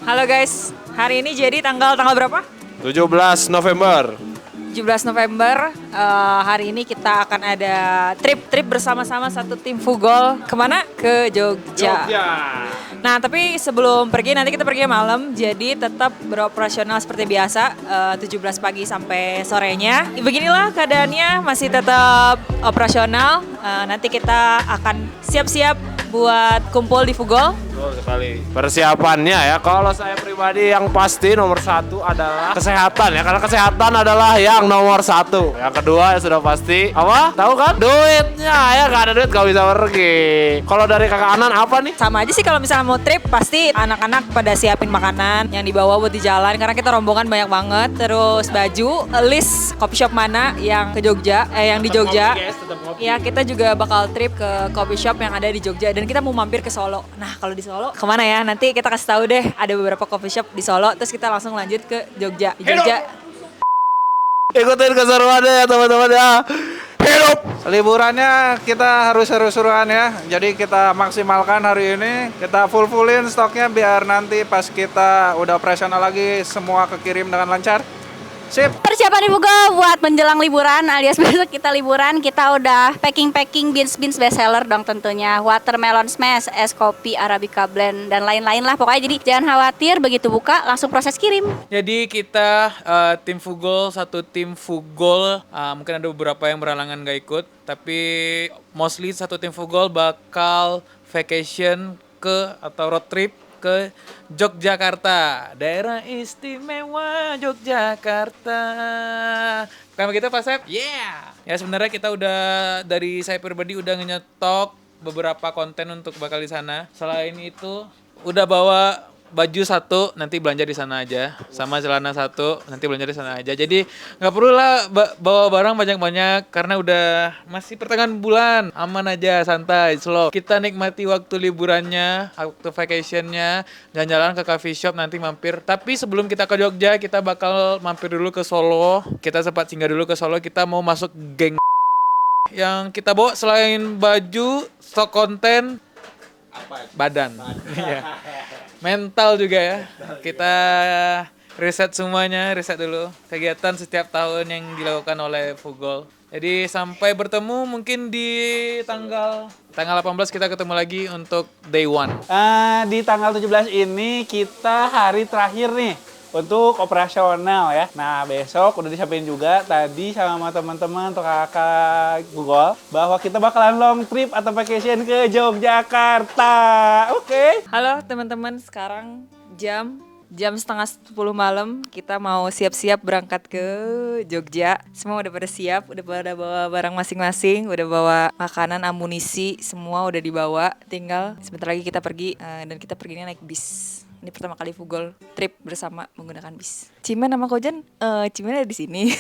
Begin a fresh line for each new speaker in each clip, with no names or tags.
Halo guys, hari ini jadi tanggal berapa?
17 November.
17 November. Hari ini kita akan ada trip bersama-sama satu tim Fugol. Kemana? Ke Jogja. Nah, tapi sebelum pergi, nanti kita pergi malam, jadi tetap beroperasional seperti biasa, 17 pagi sampai sorenya. Beginilah keadaannya, masih tetap operasional. Nanti kita akan siap-siap buat kumpul di Fugol.
Betul sekali. Persiapannya ya, kalau saya pribadi yang pasti nomor satu adalah kesehatan ya, karena kesehatan adalah yang nomor satu. Yang kedua ya sudah pasti apa? Tahu kan? Duitnya ya, gak ada duit gak bisa pergi. Kalau dari kakak Anan apa nih?
Sama aja sih kalau misalnya mau trip, pasti anak-anak pada siapin makanan yang dibawa buat di jalan, karena kita rombongan banyak banget. Terus baju, list coffee shop mana yang ke Jogja, yang di Jogja. Ya, kita juga bakal trip ke coffee shop yang ada di Jogja, dan kita mau mampir ke Solo. Nah, kalau di Solo kemana ya? Nanti kita kasih tahu deh, ada beberapa coffee shop di Solo, terus kita langsung lanjut ke Jogja. Di Jogja.
Ikutin keseruannya ya teman-teman ya. Hidup!
Liburannya kita harus seru-seruan ya. Jadi kita maksimalkan hari ini. Kita full-fullin stoknya biar nanti pas kita udah operasional lagi semua kekirim dengan lancar. Sip.
Persiapan Ibu Go buat menjelang liburan alias besok kita liburan, kita udah packing beans best seller dong tentunya. Watermelon smash, es kopi Arabica blend dan lain-lain lah pokoknya. Jadi jangan khawatir, begitu buka langsung proses kirim.
Jadi kita tim Fugol, satu tim Fugol, mungkin ada beberapa yang berhalangan gak ikut, tapi mostly satu tim Fugol bakal vacation ke atau road trip ke Yogyakarta, daerah istimewa Yogyakarta. Bukan begitu Pak Sep? Yeah. Ya sebenarnya kita udah dari saya pribadi udah nyetok beberapa konten untuk bakal di sana. Selain itu udah bawa baju satu, nanti belanja di sana aja, sama celana satu, nanti belanja di sana aja. Jadi nggak perlu lah bawa barang banyak-banyak karena udah masih pertengahan bulan, aman aja, santai, slow. Kita nikmati waktu liburannya, waktu vacationnya, jalan-jalan ke coffee shop, nanti mampir. Tapi sebelum kita ke Jogja, kita bakal mampir dulu ke Solo. Kita sempat singgah dulu ke Solo. Kita mau masuk geng yang kita bawa selain baju, stok konten, badan. Iya. Mental juga ya. Kita riset semuanya, riset dulu kegiatan setiap tahun yang dilakukan oleh Fugol. Jadi sampai bertemu mungkin di tanggal 18 kita ketemu lagi untuk day one.
Di tanggal 17 ini kita hari terakhir nih untuk operasional ya. Nah besok udah disiapin juga tadi sama teman-teman untuk kakak Google bahwa kita bakalan long trip atau vacation ke Yogyakarta. Oke.
Halo teman-teman, sekarang jam setengah 10 malam, kita mau siap-siap berangkat ke Jogja. Semua udah pada siap, udah pada bawa barang masing-masing, udah bawa makanan, amunisi, semua udah dibawa. Tinggal sebentar lagi kita pergi, dan kita perginya naik bis. Ini pertama kali Fugol trip bersama menggunakan bis. Cimen sama Kojan, Cimen ada di sini.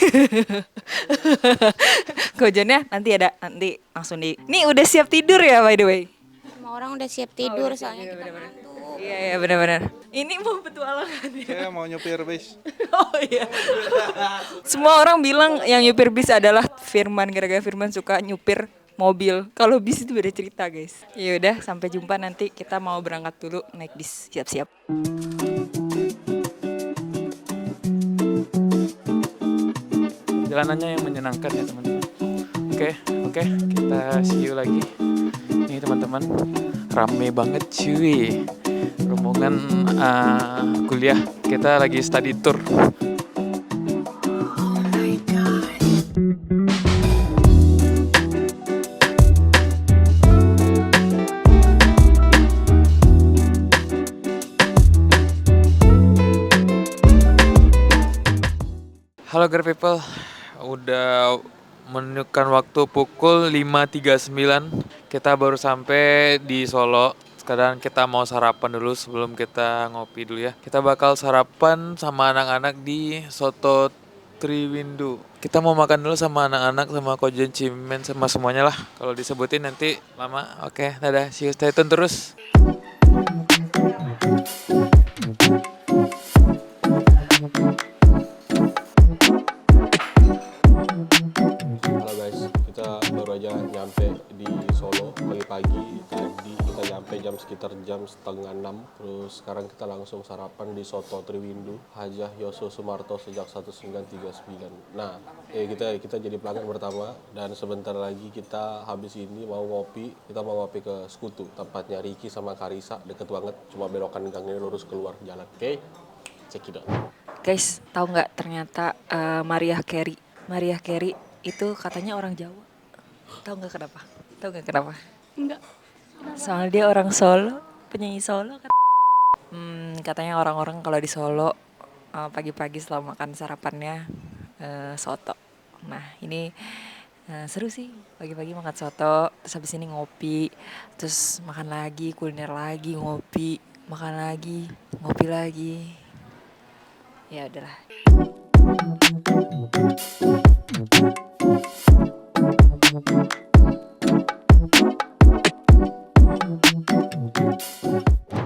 Kojannya nanti langsung di. Nih udah siap tidur ya by the way.
Semua orang udah siap tidur soalnya kita ngantuk.
Iya benar-benar. Ini mau petualangan ya.
Saya mau nyupir bis.
Oh iya. Semua orang bilang yang nyupir bis adalah Firman, gara-gara Firman suka nyupir mobil. Kalau bis itu beda cerita guys. Ya udah, sampai jumpa nanti, kita mau berangkat dulu naik bis, siap-siap.
Jalanannya yang menyenangkan ya teman-teman. Oke, kita see you lagi. Nih teman-teman, rame banget cuy. Rombongan kuliah, kita lagi study tour. Halo Girl People, udah menunjukkan waktu pukul 5.39. Kita baru sampai di Solo. Sekarang kita mau sarapan dulu sebelum kita ngopi dulu ya. Kita bakal sarapan sama anak-anak di Soto Triwindu. Kita mau makan dulu sama anak-anak, sama Kojen, Cimen, sama semuanya lah. Kalau disebutin nanti lama. Oke, dadah, see you, stay tune terus.
Halo guys, kita baru aja nyampe di Solo pagi-pagi. Tadi kita nyampe sekitar jam 5:30. Terus sekarang kita langsung sarapan di Soto Triwindu Hajah Yoso Sumarto sejak 1939. Nah, kita jadi pelanggan pertama dan sebentar lagi kita habis ini mau ngopi. Kita mau ngopi ke Sekutu, tempatnya Ricky sama Karisa, deket banget. Cuma belokan gang ini lurus keluar jalan. Oke, check it out.
Guys, tahu nggak ternyata Mariah Carey itu katanya orang Jawa. Tahu nggak kenapa?
Enggak.
Soalnya dia orang Solo, penyanyi Solo kan. Katanya orang-orang kalau di Solo pagi-pagi setelah makan sarapannya soto. Nah ini seru sih, pagi-pagi makan soto, terus habis ini ngopi, terus makan lagi, kuliner lagi, ngopi, makan lagi, ngopi lagi. Ya udahlah.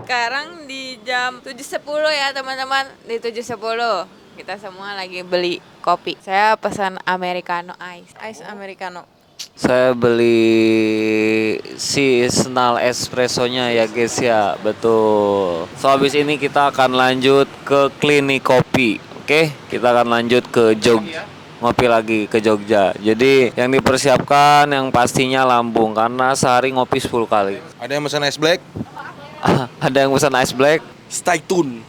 Sekarang di jam 7.10 ya teman-teman. Di 7.10 kita semua lagi beli kopi. Saya pesan americano ice americano.
Saya beli seasonal espressonya ya guys ya, betul. So habis ini kita akan lanjut ke klinik kopi, oke? Kita akan lanjut ke Jogja, ngopi lagi ke Jogja. Jadi yang dipersiapkan yang pastinya lambung karena sehari ngopi 10 kali.
Ada yang pesan ice black?
Ada yang pesan ice black?
Stay tune.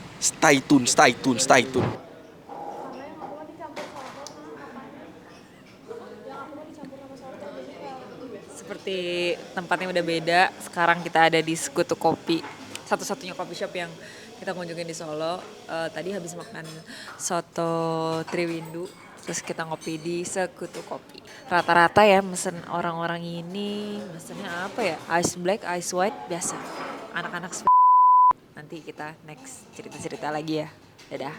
Seperti tempatnya udah beda, sekarang kita ada di Sekutu Kopi, satu-satunya coffee shop yang kita kunjungin di Solo. Tadi habis makan soto Triwindu, terus kita ngopi di Sekutu Kopi. Rata-rata ya mesen orang-orang ini, mesennya apa ya? Ice black, ice white, biasa. Anak-anak nanti kita next cerita-cerita lagi ya. Dadah.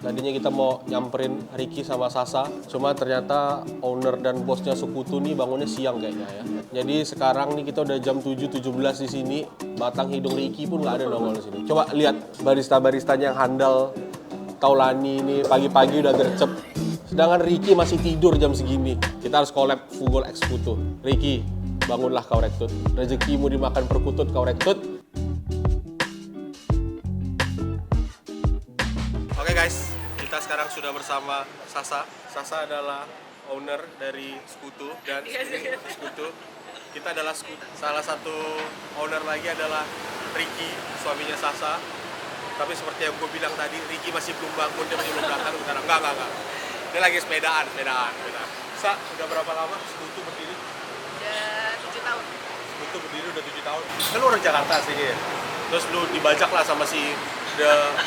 Tadinya kita mau nyamperin Ricky sama Sasa, cuma ternyata owner dan bosnya Sekutu nih bangunnya siang kayaknya ya. Jadi sekarang nih kita udah jam 7.17 di sini, batang hidung Ricky pun nggak ada nongol di sini. Coba lihat barista-baristanya yang handal, Taulani ini pagi-pagi udah gercep. Sedangkan Ricky masih tidur jam segini. Kita harus collab Fugol X Kutu. Ricky, bangunlah kau rektut. Rezekimu dimakan perkutut kau rektut. Oke guys, kita sekarang sudah bersama Sasa. Sasa adalah owner dari Sekutu dan Sekutu. Kita adalah Sekutu. Salah satu owner lagi adalah Ricky, suaminya Sasa. Tapi seperti yang gue bilang tadi, Ricky masih belum bangun, dia masih belum datang sekarang. Enggak. Dia lagi sepedaan. Sa, udah berapa lama Sekutu berdiri?
Udah 7 tahun.
Sekutu berdiri udah 7 tahun. Kan lu orang Jakarta sih ya. Terus lu dibajak lah sama si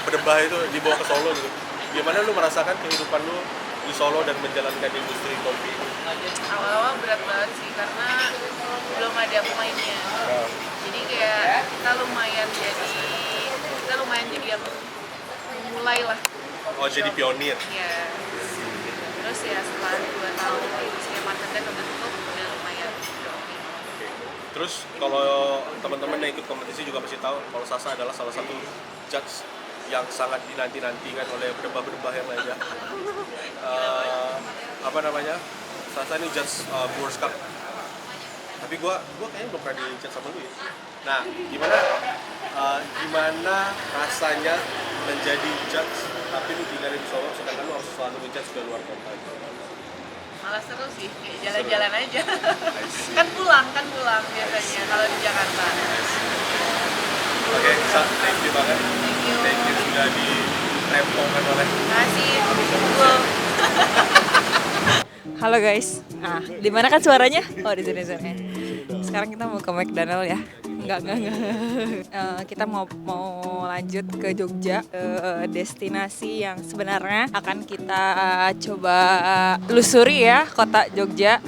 berdebah itu, dibawa ke Solo gitu. Gimana lu merasakan kehidupan lu di Solo dan menjalankan industri kopi?
Awal-awal berat banget sih karena belum ada pemainnya. Jadi kayak kita lumayan jadi yang mulai lah.
Oh, jadi pionir.
Ya. Terus ya setelah 2 tahun industri marketnya kebentuk udah lumayan oke.
Terus kalau teman-teman yang ikut kompetisi juga pasti tahu kalau Sasa adalah salah satu judge yang sangat dinanti-nantikan oleh berdebah-berdebah yang lainnya. Sasa ini judge Brewers Cup. Tapi gua kayaknya belum pernah di-judge sama lu ya. Nah, gimana rasanya menjadi judge tapi lu tinggal di Solo sedangkan lu harus selalu ngejudge di luar kota?
Malah seru sih, kayak jalan-jalan aja. kan pulang biasanya kalau di Jakarta.
Oke, Sa, thank you banget. Thank you sudah dirempongkan oleh.
Makasih.
Halo guys. Di mana kan suaranya? Oh, di sini. Sekarang kita mau ke McDonald ya. Enggak. Kita mau lanjut ke Jogja, destinasi yang sebenarnya akan kita coba telusuri ya, kota Jogja.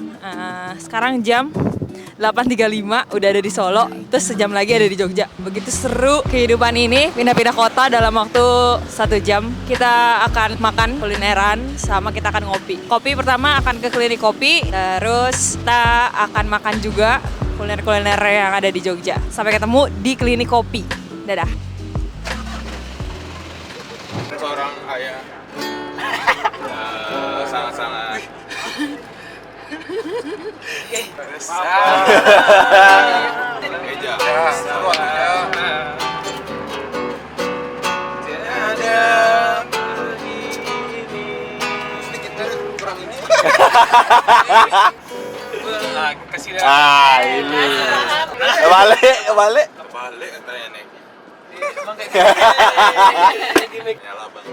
Sekarang jam 8.35 udah ada di Solo, terus sejam lagi ada di Jogja. Begitu seru kehidupan ini, pindah-pindah kota dalam waktu 1 jam. Kita akan makan kulineran, sama kita akan ngopi. Kopi pertama akan ke klinik kopi, terus kita akan makan juga kuliner-kuliner yang ada di Jogja. Sampai ketemu di klinik kopi. Dadah.
Seorang ayah. Salah.
Kasih
Ah, ini. Balik. Balik katanya nih. Nyala bang.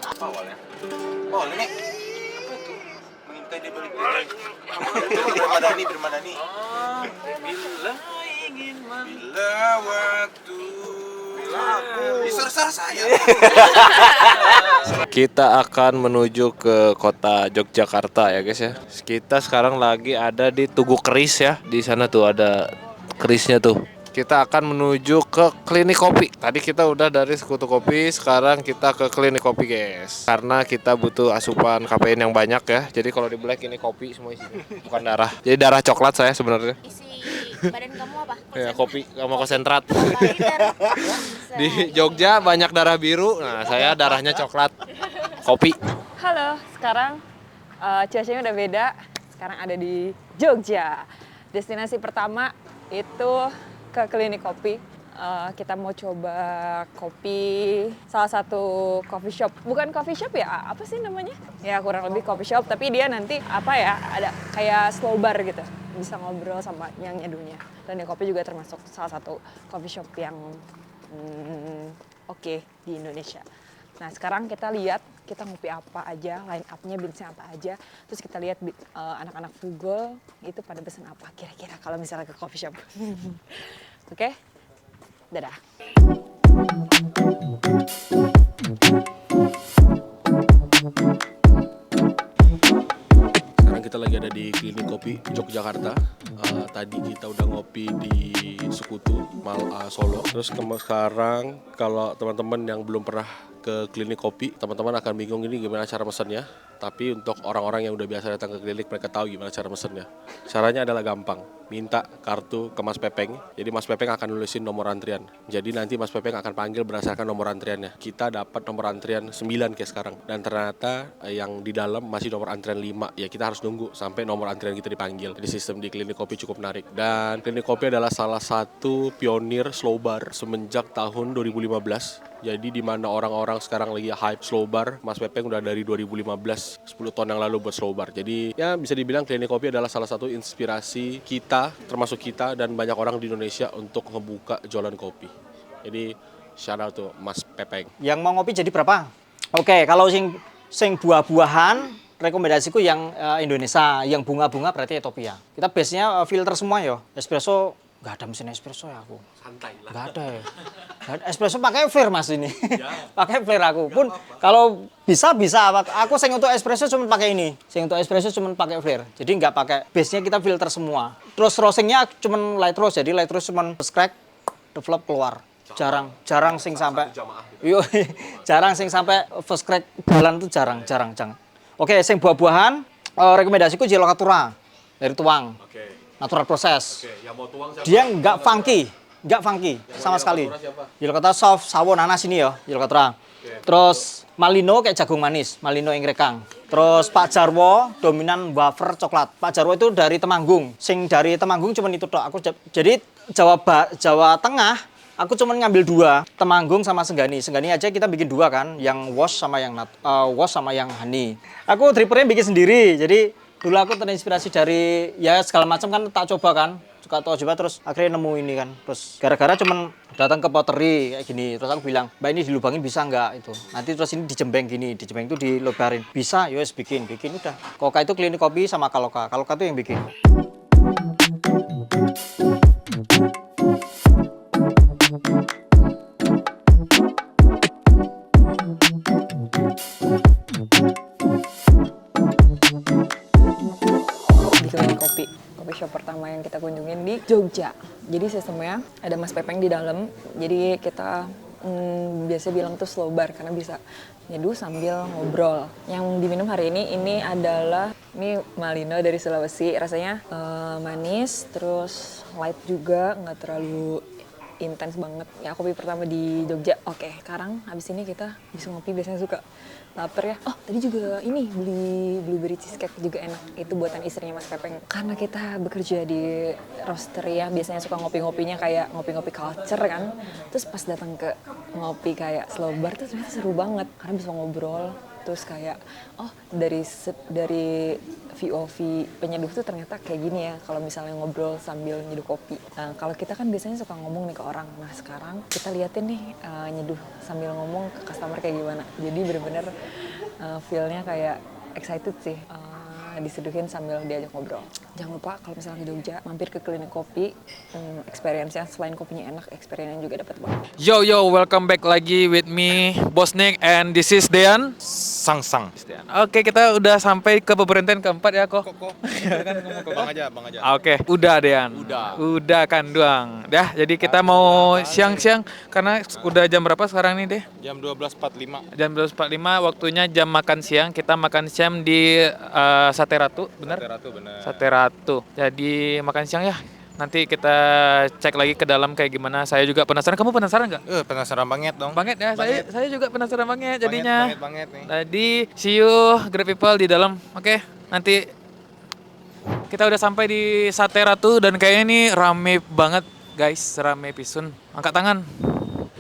Apa awalnya? Awalnya nih. Mengintai dia balik. Bermadani. Bila waktu. Disar saya.
Kita akan menuju ke kota Yogyakarta ya guys ya. Kita sekarang lagi ada di Tugu Keris ya. Di sana tuh ada kerisnya tuh. Kita akan menuju ke klinik kopi. Tadi kita udah dari Sekutu Kopi, sekarang kita ke klinik kopi guys. Karena kita butuh asupan kafein yang banyak ya. Jadi kalau di Black ini kopi semua isinya, bukan darah. Jadi darah coklat saya sebenarnya.
Isi badan kamu apa?
Ya kopi sama konsentrat. Di Jogja banyak darah biru. Nah saya darahnya coklat. Kopi.
Halo, sekarang cuacanya udah beda. Sekarang ada di Jogja. Destinasi pertama itu ke klinik kopi. Kita mau coba kopi salah satu coffee shop. Bukan coffee shop ya, apa sih namanya? Ya kurang lebih coffee shop, tapi dia nanti apa ya, ada kayak slow bar gitu. Bisa ngobrol sama yang nyeduhnya. Dan kopi juga termasuk salah satu coffee shop yang oke di Indonesia. Nah sekarang kita lihat kita ngopi apa aja, line up-nya beansnya apa aja. Terus kita lihat anak-anak Fugol itu pada pesan apa kira-kira kalau misalnya ke coffee shop. Oke? Dadah.
Sekarang kita lagi ada di klinik kopi Yogyakarta. Tadi kita udah ngopi di Sekutu Solo. Terus sekarang kalau teman-teman yang belum pernah ke klinik kopi, teman-teman akan bingung ini gimana cara mesennya. Tapi untuk orang-orang yang udah biasa datang ke klinik, mereka tahu gimana cara mesennya. Caranya adalah gampang, minta kartu ke Mas Pepeng. Jadi Mas Pepeng akan nulisin nomor antrian. Jadi nanti Mas Pepeng akan panggil berdasarkan nomor antriannya. Kita dapat nomor antrian 9 kayak sekarang. Dan ternyata yang di dalam masih nomor antrian 5. Ya kita harus nunggu sampai nomor antrian kita dipanggil. Jadi sistem di klinik kopi cukup menarik. Dan klinik kopi adalah salah satu pionir slow bar semenjak tahun 2015. Jadi di mana orang-orang sekarang lagi hype slow bar, Mas Pepeng udah dari 2015, 10 tahun yang lalu buat slow bar. Jadi ya bisa dibilang klinik kopi adalah salah satu inspirasi kita, termasuk kita dan banyak orang di Indonesia untuk ngebuka jualan kopi. Jadi shout out to Mas Pepeng.
Yang mau ngopi jadi berapa? Oke, kalau sing buah-buahan rekomendasiku yang Indonesia, yang bunga-bunga berarti Ethiopia. Kita base-nya filter semua ya. Espresso nggak ada mesin espresso ya aku.
Santai lah.
Nggak ada ya. Espresso pakai flair mas ini. Ya. Pakai flair aku. Pun kalau bisa. Aku sing untuk espresso cuma pakai ini. Sing untuk espresso cuma pakai flair. Jadi nggak pakai base-nya kita filter semua. Terus roasting-nya cuma light roast. Jadi light roast cuma first crack, develop keluar. Jarang sing sampai. Jarang sing sampai first crack bulan itu jarang. Oke, sing buah-buahan rekomendasiku Jelokatura dari Tuang. Natural proses.
Yang mau tuang siapa?
Dia nggak funky sama sekali. Jelokatura soft, sawo, nanas ini ya, Jelokatura. Terus Malino kayak jagung manis, Malino yang rekang. Terus Pak Jarwo dominan wafer coklat. Pak Jarwo itu dari Temanggung. Sing dari Temanggung cuma itu tok. Jadi Jawa Tengah aku cuma ngambil 2, Temanggung sama Senggani. Senggani aja kita bikin 2 kan, yang wash sama yang honey. Aku drippernya bikin sendiri. Jadi dulu aku terinspirasi dari ya segala macam kan tak coba kan. Suka coba terus akhirnya nemu ini kan. Terus gara-gara cuman datang ke pottery kayak gini. Terus aku bilang, "Mbak ini dilubangin bisa nggak?" Itu. Nanti terus ini dijembeng gini, dijembeng itu dilebarin. Bisa, yos bikin udah. Koka itu klinik kopi sama Kaloka. Kaloka itu yang bikin.
Coffee shop pertama yang kita kunjungin di Jogja. Jadi sistemnya ada Mas Pepeng di dalam. Jadi kita biasa bilang tuh slow bar karena bisa nyeduh sambil ngobrol. Yang diminum hari ini adalah Malino dari Sulawesi. Rasanya manis, terus light juga, nggak terlalu intens banget. Ya kopi pertama di Jogja. Oke, sekarang habis ini kita bisa ngopi, biasanya suka lapar ya. Oh, tadi juga ini beli blueberry cheesecake juga enak. Itu buatan istrinya Mas Pepeng. Karena kita bekerja di roastery ya, biasanya suka ngopi-ngopinya kayak ngopi-ngopi culture kan. Terus pas datang ke ngopi kayak slow bar tuh ternyata seru banget karena bisa ngobrol. Terus kayak oh dari VOV penyeduh tuh ternyata kayak gini ya kalau misalnya ngobrol sambil nyeduh kopi. Nah, kalau kita kan biasanya suka ngomong nih ke orang. Nah sekarang kita liatin nih nyeduh sambil ngomong ke customer kayak gimana. Jadi bener-bener feel-nya kayak excited sih. Diseduhin sambil diajak ngobrol. Jangan lupa kalau misalnya ke Jogja, mampir ke klinik kopi. Experience-nya selain kopinya enak, experience-nya juga dapat banget.
Yo, welcome back lagi with me, Bos Nick, and this is Dean.
Sang.
Oke, kita udah sampai ke pemberhentian keempat ya, kok.
Bang aja.
Oke, udah Dean. Udah kan doang. Dah, jadi kita mau siang-siang karena udah jam berapa sekarang nih, Deh?
Jam 12.45.
Jam 12.45 waktunya jam makan siang. Kita makan siang di Sate Ratu, benar? Sate Ratu. Jadi makan siang ya. Nanti kita cek lagi ke dalam kayak gimana. Saya juga penasaran. Kamu penasaran nggak?
Penasaran banget dong.
Banget ya. Saya juga penasaran banget jadinya.
Banget nih.
Tadi see you great people di dalam. Oke, nanti kita udah sampai di Sate Ratu dan kayaknya ini rame banget guys, rame pisun. Angkat tangan.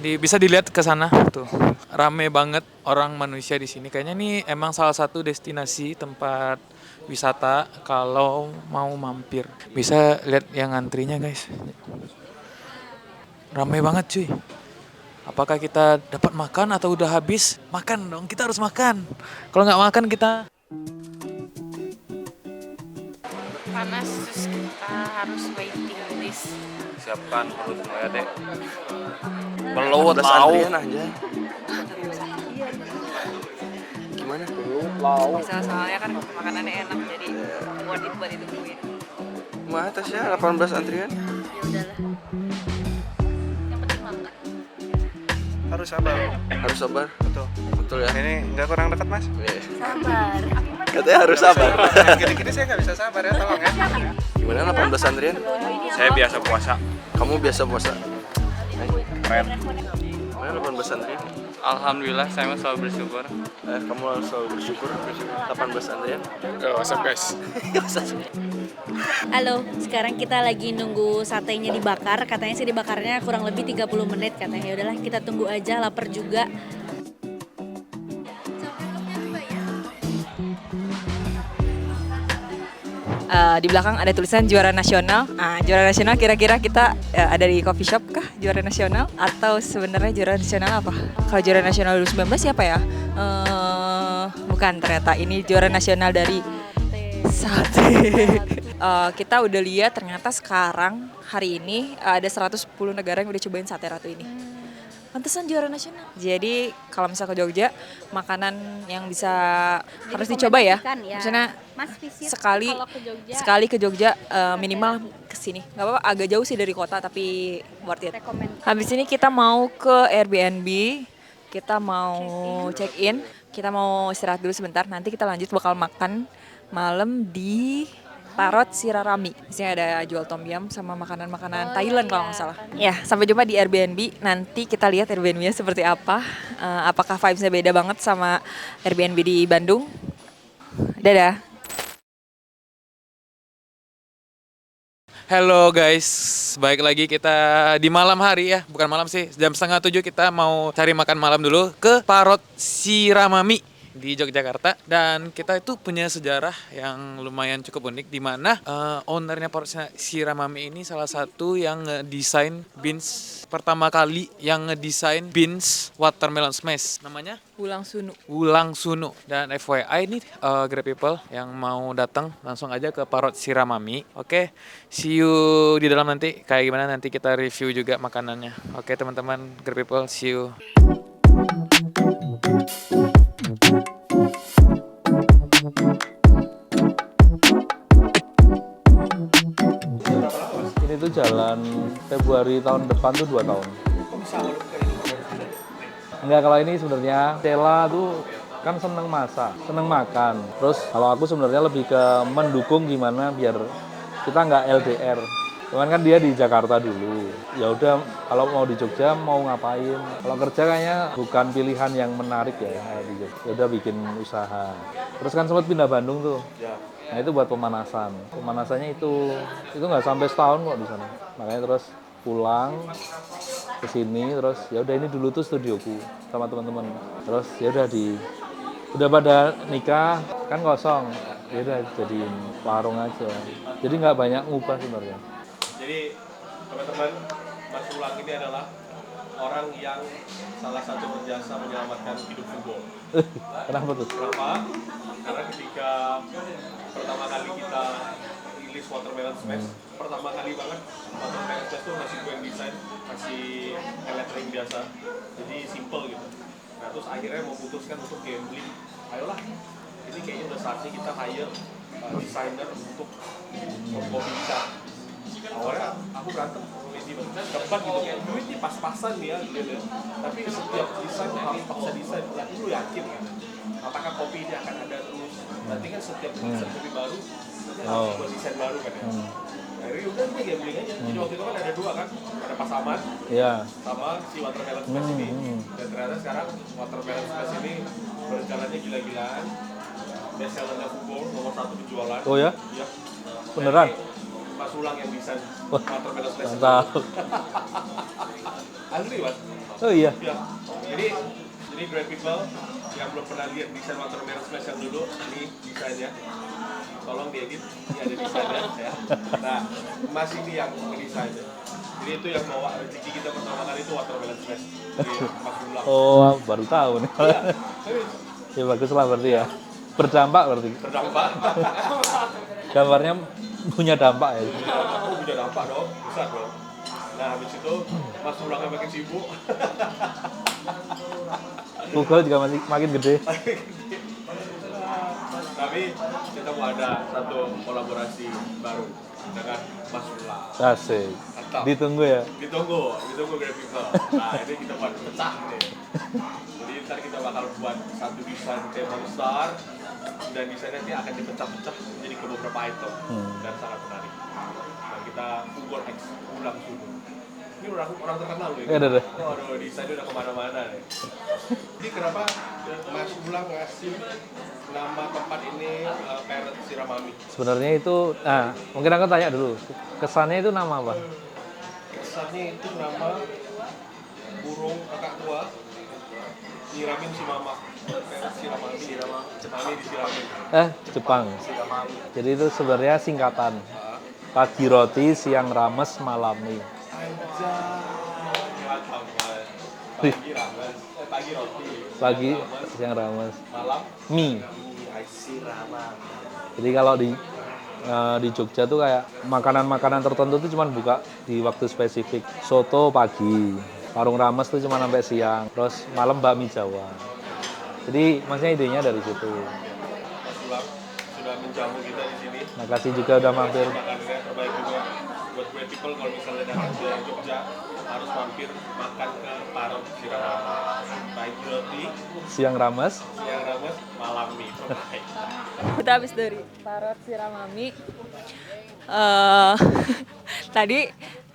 Bisa dilihat ke sana tuh. Rame banget orang manusia di sini. Kayaknya ini emang salah satu destinasi tempat wisata kalau mau mampir. Bisa lihat yang antrinya guys. Rame banget cuy. Apakah kita dapat makan atau udah habis? Makan dong, kita harus makan. Kalau nggak makan kita
Panas, terus kita harus waiting list.
Siapkan perutmu ya, Dek. Belut lau.
Gimana?
Bisa soalnya kan makanannya enak jadi buat itu tungguin.
Mah atasnya 18 antrian.
Ya udahlah. Yang penting makan.
Harus sabar.
Betul ya.
Ini nggak kurang dekat Mas?
Sabar.
Katanya harus sabar.
Gini-gini saya nggak bisa sabar ya, tolong ya.
Gimana 18 antrian?
Saya biasa puasa.
Kamu biasa puasa?
Keren.
Gimana 18 antrian?
alhamdulillah saya selalu bersyukur.
Kamu harus selalu bersyukur. 18 antrian.
WhatsApp guys.
Halo, sekarang kita lagi nunggu satenya dibakar. Katanya sih dibakarnya kurang lebih 30 menit katanya. Ya udahlah, kita tunggu aja, lapar juga.
Di belakang ada tulisan juara nasional. Juara nasional kira-kira kita ada di coffee shop kah juara nasional? Atau sebenarnya juara nasional apa? Kalau juara nasional 2019 siapa ya? Bukan, ternyata ini juara nasional dari sate. Kita udah lihat ternyata sekarang hari ini ada 110 negara yang udah cobain Sate Ratu ini. Pantesan juara nasional. Jadi kalau misalnya ke Jogja, makanan yang bisa harus dicoba ya. Maksudnya
Mas visit
sekali
kalau ke Jogja.
sekali ke Jogja minimal ke sini. Gak apa-apa, agak jauh sih dari kota tapi worth it. Habis ini kita mau ke Airbnb, kita mau check in, kita mau istirahat dulu sebentar. Nanti kita lanjut bakal makan malam di Parot Sirarami. Di sini ada jual tom yum sama makanan-makanan Thailand kalau nggak salah. Ya, sampai jumpa di Airbnb. Nanti kita lihat Airbnb-nya seperti apa. Apakah vibes-nya beda banget sama Airbnb di Bandung? Dadah.
Halo guys, baik lagi kita di malam hari ya, bukan malam sih, jam 6:30 kita mau cari makan malam dulu ke Parot Siramami di Yogyakarta. Dan kita itu punya sejarah yang lumayan cukup unik, di mana ownernya Parot Siramami ini salah satu yang ngedesain beans pertama kali, yang ngedesain beans watermelon smash, namanya Wulang Sunu. Dan FYI ini great people yang mau datang langsung aja ke Parot Siramami. Oke, see you di dalam nanti kayak gimana, nanti kita review juga makanannya. Oke teman-teman great people, see you.
Ini tuh jalan Februari tahun depan tuh 2 tahun. Enggak, kalau ini sebenarnya Cela tuh kan seneng masak, seneng makan. Terus kalau aku sebenarnya lebih ke mendukung gimana biar kita nggak LDR. Cuman kan dia di Jakarta dulu. Ya udah, kalau mau di Jogja mau ngapain? Kalau kerja kayaknya bukan pilihan yang menarik ya di Jogja. Ya udah bikin usaha. Terus kan sempat pindah Bandung tuh. Nah itu buat pemanasan. Pemanasannya itu nggak sampai setahun kok di sana. Makanya terus pulang ke sini, terus ya udah ini dulu tuh studioku sama teman-teman. Terus ya udah pada nikah kan kosong. Ya udah jadiin warung aja. Jadi nggak banyak ngubah sebenarnya.
Jadi teman-teman, Mas Ulang ini adalah orang yang salah satu berjasa menyelamatkan hidup Fugo.
Kenapa tuh?
Kenapa? Karena ketika pertama kali kita rilis Watermelon Smash, pertama kali banget Watermelon Smash tuh masih gue yang desain, masih lettering biasa, jadi simple gitu. Nah terus akhirnya memutuskan untuk gambling, ayolah ini kayaknya udah saatnya kita hire desainer untuk kopi kita. Awalnya aku berantem sama Lady Bang, debat gitu kayak duit nih pas-pasan nih ya gitu. Tapi setiap desain harus paksa desain, ya lu yakin gitu. Apakah kopi ini akan ada terus? Nanti kan setiap desain kopi baru harus buat desain baru kan ya. Akhirnya udah gue gambling aja. Jadi waktu itu kan ada dua kan, ada Pasaman sama si Watermelon Smash ini. Dan ternyata sekarang Watermelon Smash ini berjalannya gila-gilaan. Best sellernya Fugo, nomor 1 penjualan.
Oh ya?
Iya.
Beneran?
Mas Ulang yang desain Watermelon Smash.
Mantap.
Asli Mas.
Oh iya.
Ya. Jadi great people yang belum pernah lihat desain Watermelon Smash yang dulu, ini desainnya. Tolong diedit, ini ada desainnya ya. Nah, Mas ini yang ngedesainnya. Jadi itu yang bawa rezeki kita pertama kali itu Watermelon Smash. Mas Ulang.
Oh, baru tahu nih.
Iya.
Ya bagus lah berarti ya. Berdampak berarti.
Berdampak.
Gambarnya punya dampak ya.
Aku punya dampak dong, besar dong. Nah habis itu Mas Ulangnya makin sibuk.
Google juga masih makin gede.
Tapi kita mau ada satu kolaborasi baru dengan Mas Ulang.
Asik.
Mantap.
Ditunggu ya.
Ditunggu Great People. Nah ini kita buat pecah nih. Jadi ntar kita bakal buat satu desain tema besar dan desainnya nanti akan dipecah-pecah menjadi ke beberapa item dan sangat menarik. Dan kita Fugo X Ulang Sudo. Ini orang terkenal loh ini.
Ada.
Waduh, desainnya udah kemana-mana nih. Jadi kenapa Mas Ulang ngasih nama tempat ini Parrot Siramami?
Sebenarnya itu, mungkin aku tanya dulu. Kesannya itu nama apa?
Kesannya itu nama burung kakak tua nyiramin si mama. Parrot Siramami disiramin.
Jepang. Jadi itu sebenarnya singkatan. Pagi roti, siang rames, malam mie.
Pagi roti.
Pagi, siang rames.
Malam
Mie. Jadi kalau di Jogja tuh kayak makanan-makanan tertentu tuh cuma buka di waktu spesifik. Soto pagi, warung rames tuh cuma sampai siang. Terus malam bakmi Jawa. Jadi maksudnya idenya dari situ.
Mas Ulang sudah menjamu kita di sini.
Makasih juga udah mampir.
Makanannya terbaik juga buat great people kalau misalnya datang ke Jogja harus mampir makan ke Parrot Siramami. Pagi roti,
Siang rames.
malam mie. Terbaik.
Kita habis dari Parrot Siramami. Tadi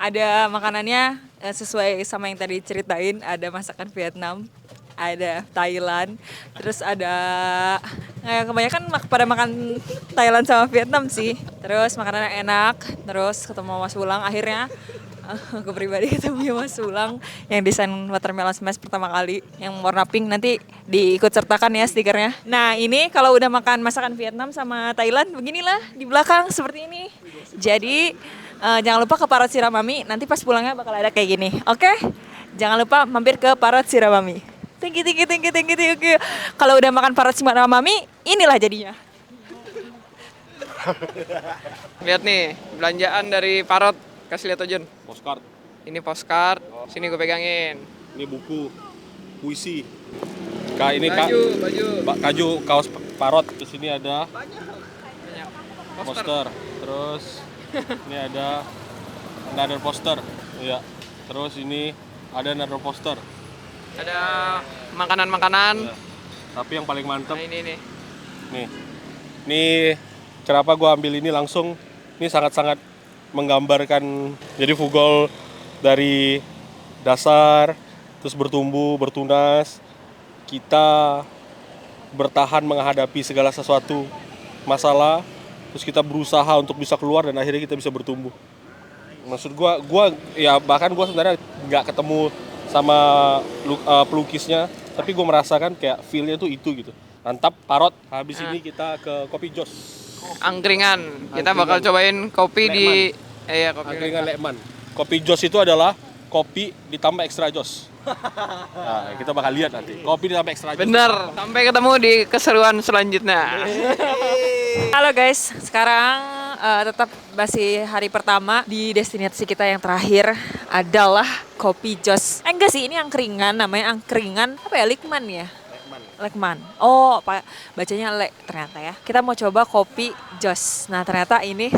ada makanannya sesuai sama yang tadi ceritain, ada masakan Vietnam, ada Thailand, terus ada kebanyakan pada makan Thailand sama Vietnam sih. Terus makanannya enak, terus ketemu Mas Ulang akhirnya. Aku pribadi ketemu Mas Ulang yang desain Watermelon Smash pertama kali yang warna pink, nanti diikut sertakan ya stikernya. Nah ini kalau udah makan masakan Vietnam sama Thailand beginilah di belakang seperti ini. Jadi jangan lupa ke Parrot Siramami, nanti pas pulangnya bakal ada kayak gini. Oke? Jangan lupa mampir ke Parrot Siramami. Thank you. Kalau udah makan Parrot Siramami, inilah jadinya.
Lihat nih, belanjaan dari Parrot. Kasih lihat Jun.
Postcard.
Ini postcard. Sini gue pegangin.
Ini buku puisi.
Baju.
Kaos Parrot. Di sini ada
Banyak.
poster. Terus ini ada another poster. Iya. Terus ini ada another poster.
Ada makanan-makanan.
Ya. Tapi yang paling mantep.
Nah, ini.
Nih. Nih kenapa gue ambil ini langsung. Ini sangat-sangat menggambarkan jadi Fugol dari dasar, terus bertumbuh, bertunas, kita bertahan menghadapi segala sesuatu masalah, terus kita berusaha untuk bisa keluar dan akhirnya kita bisa bertumbuh. Maksud gua ya bahkan gua sebenarnya nggak ketemu sama pelukisnya, tapi gua merasakan kayak feel-nya tuh itu gitu. Mantap, Parot. Habis ini kita ke Kopi Jos.
Angkringan. Kita bakal cobain kopi di kopi
Angkringan Lekman. Kopi Jos itu adalah kopi ditambah ekstra jos. Nah, kita bakal lihat nanti. Kopi ditambah ekstra jos.
Bener. Sampai ketemu di keseruan selanjutnya.
Halo guys, sekarang tetap masih hari pertama di destinasi kita yang terakhir adalah Kopi Jos. Enggak sih, ini angkringan, namanya angkringan apa ya, Lekman ya? Lekman. Oh, bacanya Le ternyata ya. Kita mau coba Kopi Jos. Nah, ternyata ini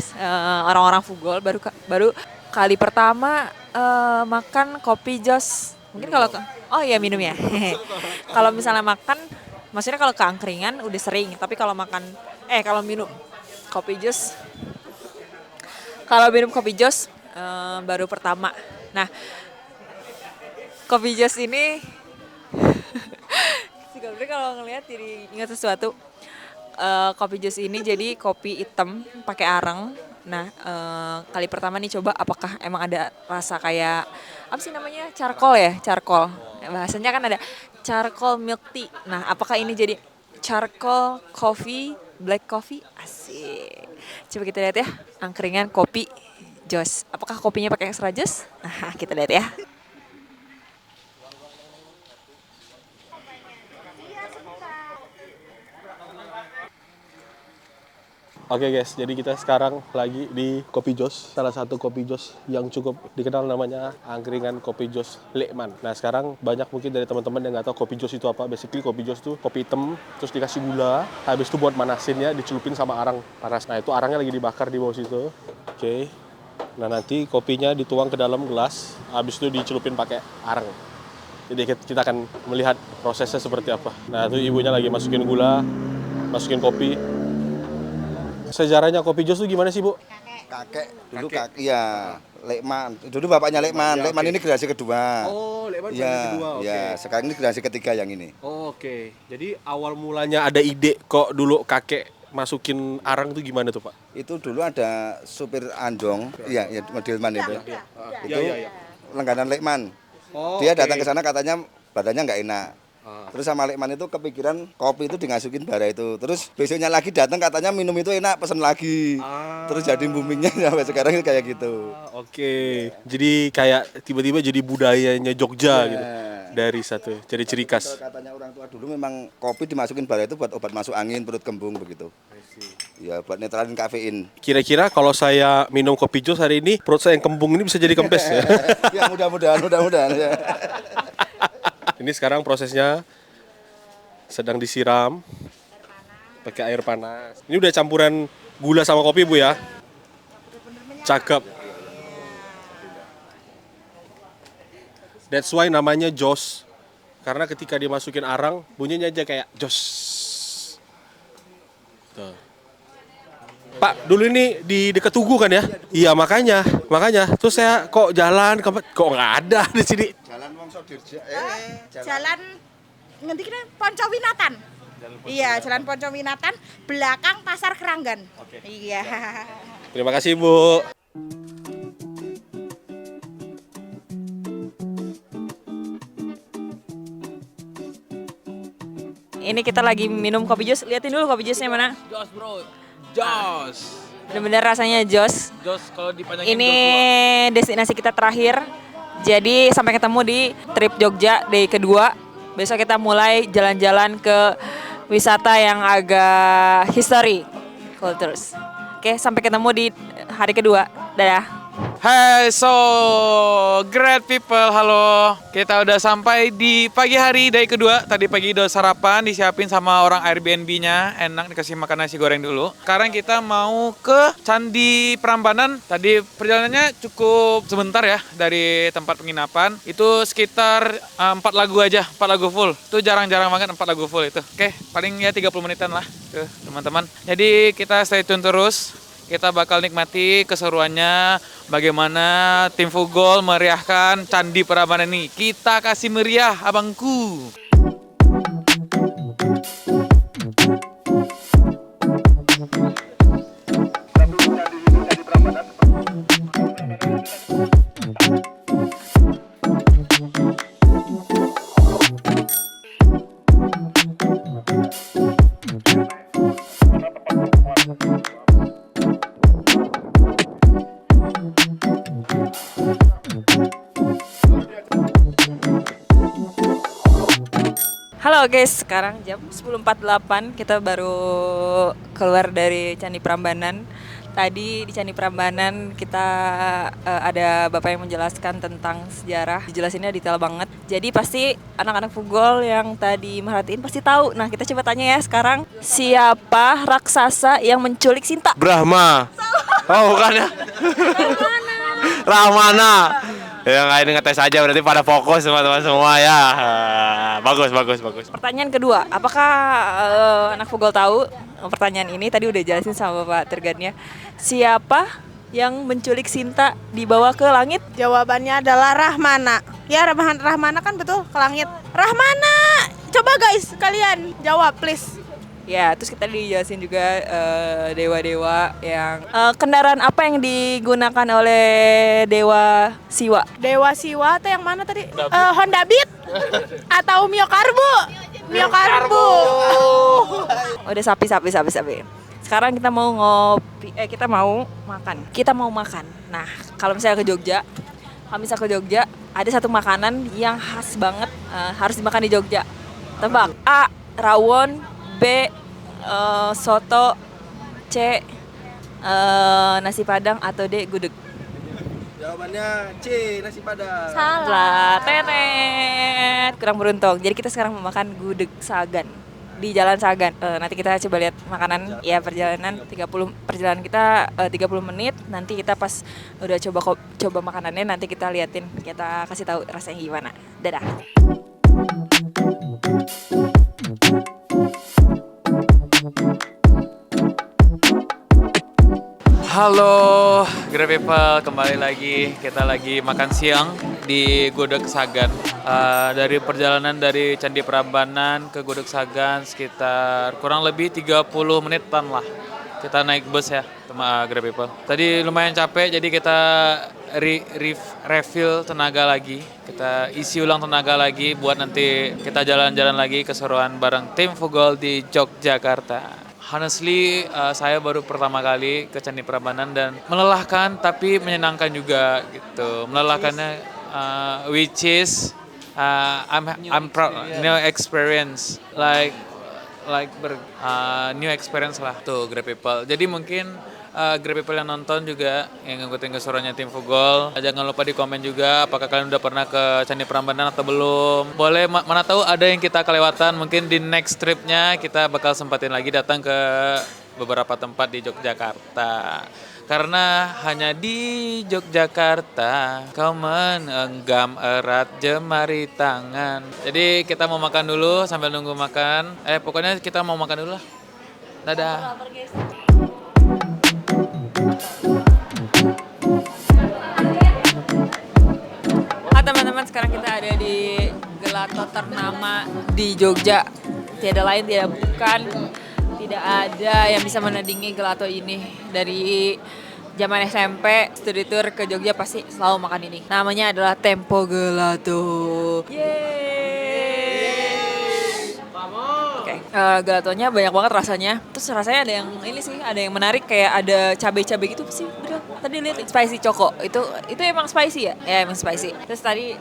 orang-orang Fugol baru kali pertama makan Kopi Jos. Mungkin kalau minum ya. Kalau misalnya makan, maksudnya kalau ke angkringan udah sering, tapi kalau minum Kopi Jos, baru pertama. Nah, Kopi Jos ini sebenarnya kalau ngelihat jadi ingat sesuatu. Kopi Jos ini jadi kopi hitam pakai arang. Nah, kali pertama nih coba apakah emang ada rasa kayak apa sih namanya, charcoal ya, charcoal. Bahasanya kan ada charcoal milk tea. Nah, apakah ini jadi charcoal coffee, black coffee? Asik. Coba kita lihat ya, angkringan Kopi Jos. Apakah kopinya pakai extra jos? Nah, kita lihat ya.
Oke guys, jadi kita sekarang lagi di Kopi Jos, salah satu Kopi Jos yang cukup dikenal namanya angkringan Kopi Jos Lekman. Nah sekarang banyak mungkin dari teman-teman yang nggak tahu Kopi Jos itu apa. Basically Kopi Jos itu kopi hitam, terus dikasih gula, habis itu buat manasinnya dicelupin sama arang panas. Nah itu arangnya lagi dibakar di bawah situ. Oke. Nah nanti kopinya dituang ke dalam gelas, habis itu dicelupin pakai arang. Jadi kita akan melihat prosesnya seperti apa. Nah itu ibunya lagi masukin gula, masukin kopi. Sejarahnya Kopi Jos itu gimana sih, Bu?
Dulu kakek, iya, Lekman. Dulu bapaknya Lekman.
Ya,
Lekman ini generasi kedua.
Oh, Lekman
generasi kedua. Iya, sekarang ini generasi ketiga yang ini.
Oh, oke. Jadi awal mulanya ada ide kok dulu kakek masukin arang itu gimana tuh, Pak?
Itu dulu ada supir andong, iya, modelman itu. Itu langganan Lekman.
Oh,
dia datang ke sana katanya badannya nggak enak. Terus sama Lekman itu kepikiran kopi itu dimasukin bara itu. Terus besoknya lagi datang katanya minum itu enak, pesen lagi. Terus jadi boomingnya sampai sekarang kayak gitu.
Oke. Jadi kayak tiba-tiba jadi budayanya Jogja gitu. Dari satu, jadi ciri khas.
Katanya orang tua dulu memang kopi dimasukin bara itu buat obat masuk angin, perut kembung begitu. Ya buat netralin kafein.
Kira-kira kalau saya minum Kopi Jos hari ini, perut saya yang kembung ini bisa jadi kempes ya?
Ya mudah-mudahan ya.
Ini sekarang prosesnya sedang disiram pakai air panas. Ini udah campuran gula sama kopi, Bu ya? Cakep. That's why namanya Jos. Karena ketika dimasukin arang, bunyinya aja kayak Jos. Tuh. Pak, dulu ini di dekat Tugu kan ya? Iya, makanya. Terus saya kok jalan, kok nggak ada di sini.
Jalan Wongso Dirja.
Jalan ngendi kene Poncowinatan. Iya, Jalan Poncowinatan, belakang Pasar Keranggan. Iya.
Terima kasih, Bu.
Ini kita lagi minum Kopi Jos. Liatin dulu Kopi Josnya mana.
Jos bro, Jos.
Bener-bener rasanya Jos.
Jos kalau dipanjangin
Ini destinasi kita terakhir. Jadi sampai ketemu di trip Jogja day kedua. Besok kita mulai jalan-jalan ke wisata yang agak history, cultures. Oke, sampai ketemu di hari kedua. Dadah.
Hai, so great people, halo. Kita udah sampai di pagi hari day kedua. Tadi pagi udah sarapan, disiapin sama orang Airbnb-nya. Enak, dikasih makan nasi goreng dulu. Sekarang kita mau ke Candi Prambanan. Tadi perjalanannya cukup sebentar ya dari tempat penginapan. Itu sekitar 4 lagu aja, 4 lagu full. Itu jarang-jarang banget 4 lagu full itu. Oke, paling ya 30 menitan lah tuh teman-teman. Jadi kita stay tune terus. kita bakal nikmati keseruannya bagaimana tim Fugol meriahkan Candi Prambanan ini. Kita kasih meriah abangku.
Halo guys, sekarang jam 10.48 kita baru keluar dari Candi Prambanan. Tadi di Candi Prambanan kita ada bapak yang menjelaskan tentang sejarah, dijelasinnya detail banget. Jadi pasti anak-anak Fugol yang tadi merhatiin pasti tahu. Nah kita coba tanya ya sekarang, siapa raksasa yang menculik Sinta?
Brahma. Oh bukan ya? Rahmana. Ya nggak, ini ngetes aja, berarti pada fokus teman-teman semua ya. Bagus.
Pertanyaan kedua, apakah anak Fugol tahu pertanyaan ini? Tadi udah jelasin sama Bapak Tergannya. Siapa yang menculik Sinta dibawa ke langit?
Jawabannya adalah Rahmana. Ya, Rahmana kan betul ke langit. Rahmana! Coba guys, kalian jawab please.
Ya, terus kita dijelasin juga dewa-dewa yang kendaraan apa yang digunakan oleh Dewa Siwa?
Dewa Siwa atau yang mana tadi? Honda Beat atau Mio Karbo? Mio Karbo.
Udah sapi. Sekarang kita mau ngopi, kita mau makan. Nah, kalau misalnya ke Jogja, ada satu makanan yang khas banget, harus dimakan di Jogja. Tebak. A. Rawon. B. Soto. C. Nasi Padang. Atau D. Gudeg.
Jawabannya C, nasi Padang.
Salah. Tetet. Kurang beruntung. Jadi kita sekarang mau makan gudeg Sagan di Jalan Sagan. Nanti kita coba lihat makanan. Ya, perjalanan kita 30 menit. Nanti kita pas udah coba makanannya, nanti kita liatin, kita kasih tahu rasanya gimana. Dadah.
Halo Grab People, kembali lagi. Kita lagi makan siang di Gudeg Sagan. Dari perjalanan dari Candi Prambanan ke Gudeg Sagan sekitar kurang lebih 30 menitan lah. Kita naik bus ya, sama Grab People. Tadi lumayan capek, jadi kita refill tenaga lagi. Kita isi ulang tenaga lagi buat nanti kita jalan-jalan lagi keseruan bareng tim Fugol di Yogyakarta. Honestly, saya baru pertama kali ke Candi Prambanan dan melelahkan tapi menyenangkan juga gitu. Melelahkannya which is I'm proud, new experience new experience lah tuh Grab People. Jadi mungkin Grab People yang nonton juga, yang ngikutin keseruannya tim Fugol, jangan lupa di komen juga apakah kalian udah pernah ke Candi Prambanan atau belum. Boleh, mana tahu ada yang kita kelewatan, mungkin di next tripnya kita bakal sempatin lagi datang ke beberapa tempat di Yogyakarta. Karena hanya di Yogyakarta kau mengenggam erat jemari tangan. Jadi kita mau makan dulu sambil nunggu makan. Pokoknya kita mau makan dulu lah. Dadah.
Teman-teman, sekarang kita ada di gelato ternama di Jogja. Tiada lain, tidak ada yang bisa menandingi gelato ini. Dari zaman SMP, studi tour ke Jogja pasti selalu makan ini. Namanya adalah Tempo Gelato. Gelatonya banyak banget rasanya. Terus rasanya ada yang ini sih, ada yang menarik, kayak ada cabai-cabai gitu sih. Bener. Tadi lihat spicy choco. Itu emang spicy ya? Ya emang spicy. Terus tadi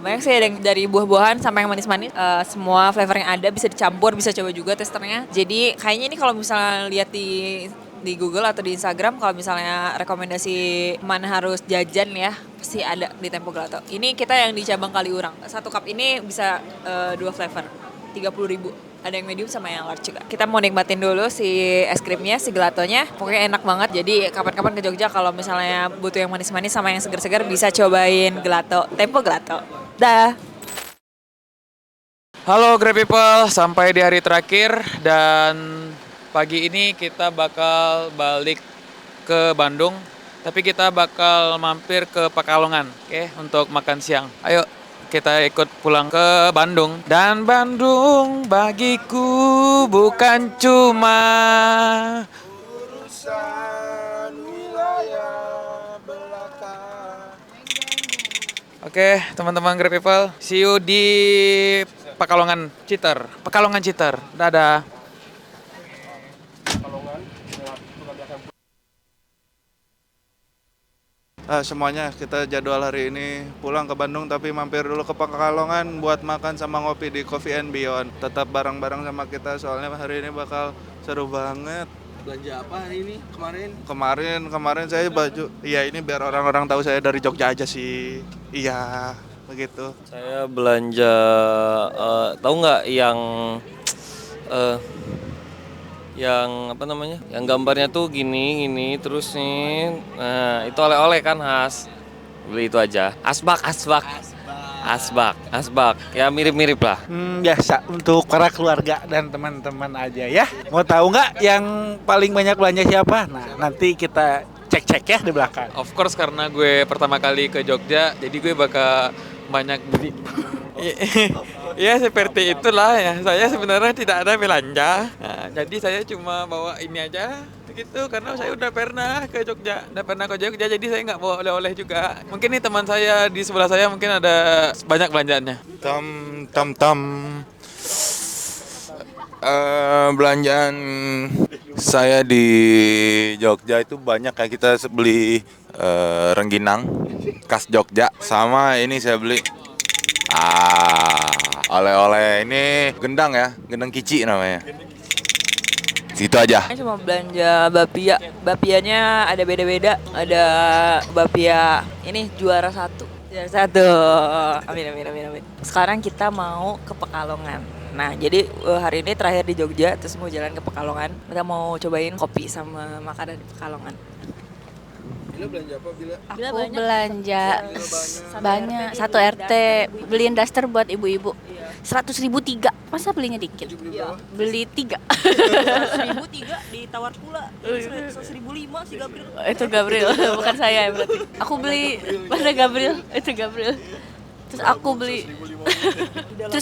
banyak sih, ada yang dari buah-buahan sampai yang manis-manis. Semua flavor yang ada bisa dicampur, bisa coba juga testernya. Jadi kayaknya ini kalau misalnya lihat di Google atau di Instagram, kalau misalnya rekomendasi mana harus jajan ya, pasti ada di Tempo Gelato. Ini kita yang di cabang Kaliurang. Satu cup ini bisa 2 flavor, 30.000. Ada yang medium sama yang large juga. Kita mau nikmatin dulu si es krimnya, si gelatonya. Pokoknya enak banget. Jadi kapan-kapan ke Jogja kalau misalnya butuh yang manis-manis sama yang segar-segar, bisa cobain gelato, Tempo Gelato. Dah.
Halo Grab People, sampai di hari terakhir dan pagi ini kita bakal balik ke Bandung, tapi kita bakal mampir ke Pekalongan, oke, untuk makan siang. Ayo kita ikut pulang ke Bandung. Dan Bandung bagiku bukan cuma Oke, teman-teman Grab People, see you di Pekalongan Citer. Pekalongan Citer. Dadah.
Semuanya kita jadwal hari ini pulang ke Bandung tapi mampir dulu ke Pekalongan buat makan sama ngopi di Coffee and Beyond. Tetap bareng-bareng sama kita soalnya hari ini bakal seru banget.
Belanja apa hari ini?
Kemarin saya baju. Iya, ini biar orang-orang tahu saya dari Jogja aja sih. Iya, begitu.
Saya belanja, tahu nggak yang apa namanya? Yang gambarnya tuh gini terus nih. Nah, itu oleh-oleh kan khas. Beli itu aja. Asbak. Ya mirip-mirip lah.
Biasa untuk para keluarga dan teman-teman aja ya. Mau tahu nggak yang paling banyak belanja siapa? Nah, nanti kita cek-cek ya di belakang.
Of course karena gue pertama kali ke Jogja, jadi gue bakal banyak beli. Ya seperti itulah ya. Saya sebenarnya tidak ada belanja. Nah, jadi saya cuma bawa ini aja gitu karena saya udah pernah ke Jogja. Jadi saya nggak bawa oleh-oleh juga. Mungkin nih teman saya di sebelah saya mungkin ada banyak belanjaannya.
Belanjaan saya di Jogja itu banyak, kayak kita beli rengginang khas Jogja, sama ini saya beli oleh-oleh ini gendang ya, gendang kici namanya. Gitu aja.
Saya cuma belanja bapia. Bapianya ada beda-beda. Ada bapia ini juara satu. Amin. Sekarang kita mau ke Pekalongan. Nah, jadi hari ini terakhir di Jogja, terus mau jalan ke Pekalongan. Kita mau cobain kopi sama makanan di Pekalongan.
Bila belanja apa, Bila?
Aku belanja banyak. Satu RT beliin daster buat ibu-ibu. 100.000 3. Masa belinya dikit? Beli 3.
100.000 3 ditawar pula. 100.005 si Gabriel.
Itu Gabriel, bukan saya berarti. Aku beli pada Gabriel, itu Gabriel. Terus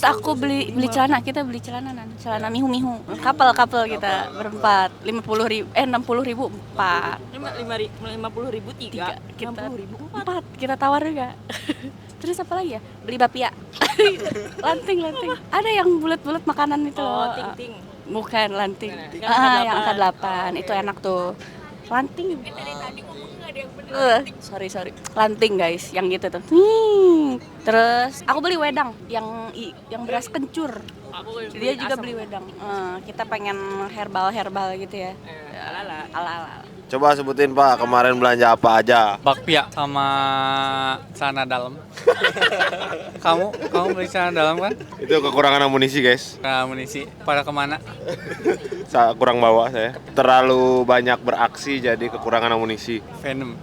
aku beli celana, kita beli celana mihu kapal kita berempat 60.000 4
50.000 3
kita 4 kita tawar juga. Terus apa lagi ya, beli bapia. lanting ada yang bulat-bulat makanan itu loh.
Ting
bukan lanting, yang angka 8 itu enak tuh lanting. Sorry lanting guys, yang gitu tuh. Terus aku beli wedang yang beras kencur. Dia juga beli wedang. Kita pengen herbal gitu ya. Ala.
Coba sebutin Pak, kemarin belanja apa aja?
bakpia sama celana dalam. Kamu beli celana dalam kan?
Itu kekurangan amunisi guys.
Amunisi. Pada kemana?
Kurang bawa saya. Terlalu banyak beraksi jadi kekurangan amunisi.
Venom.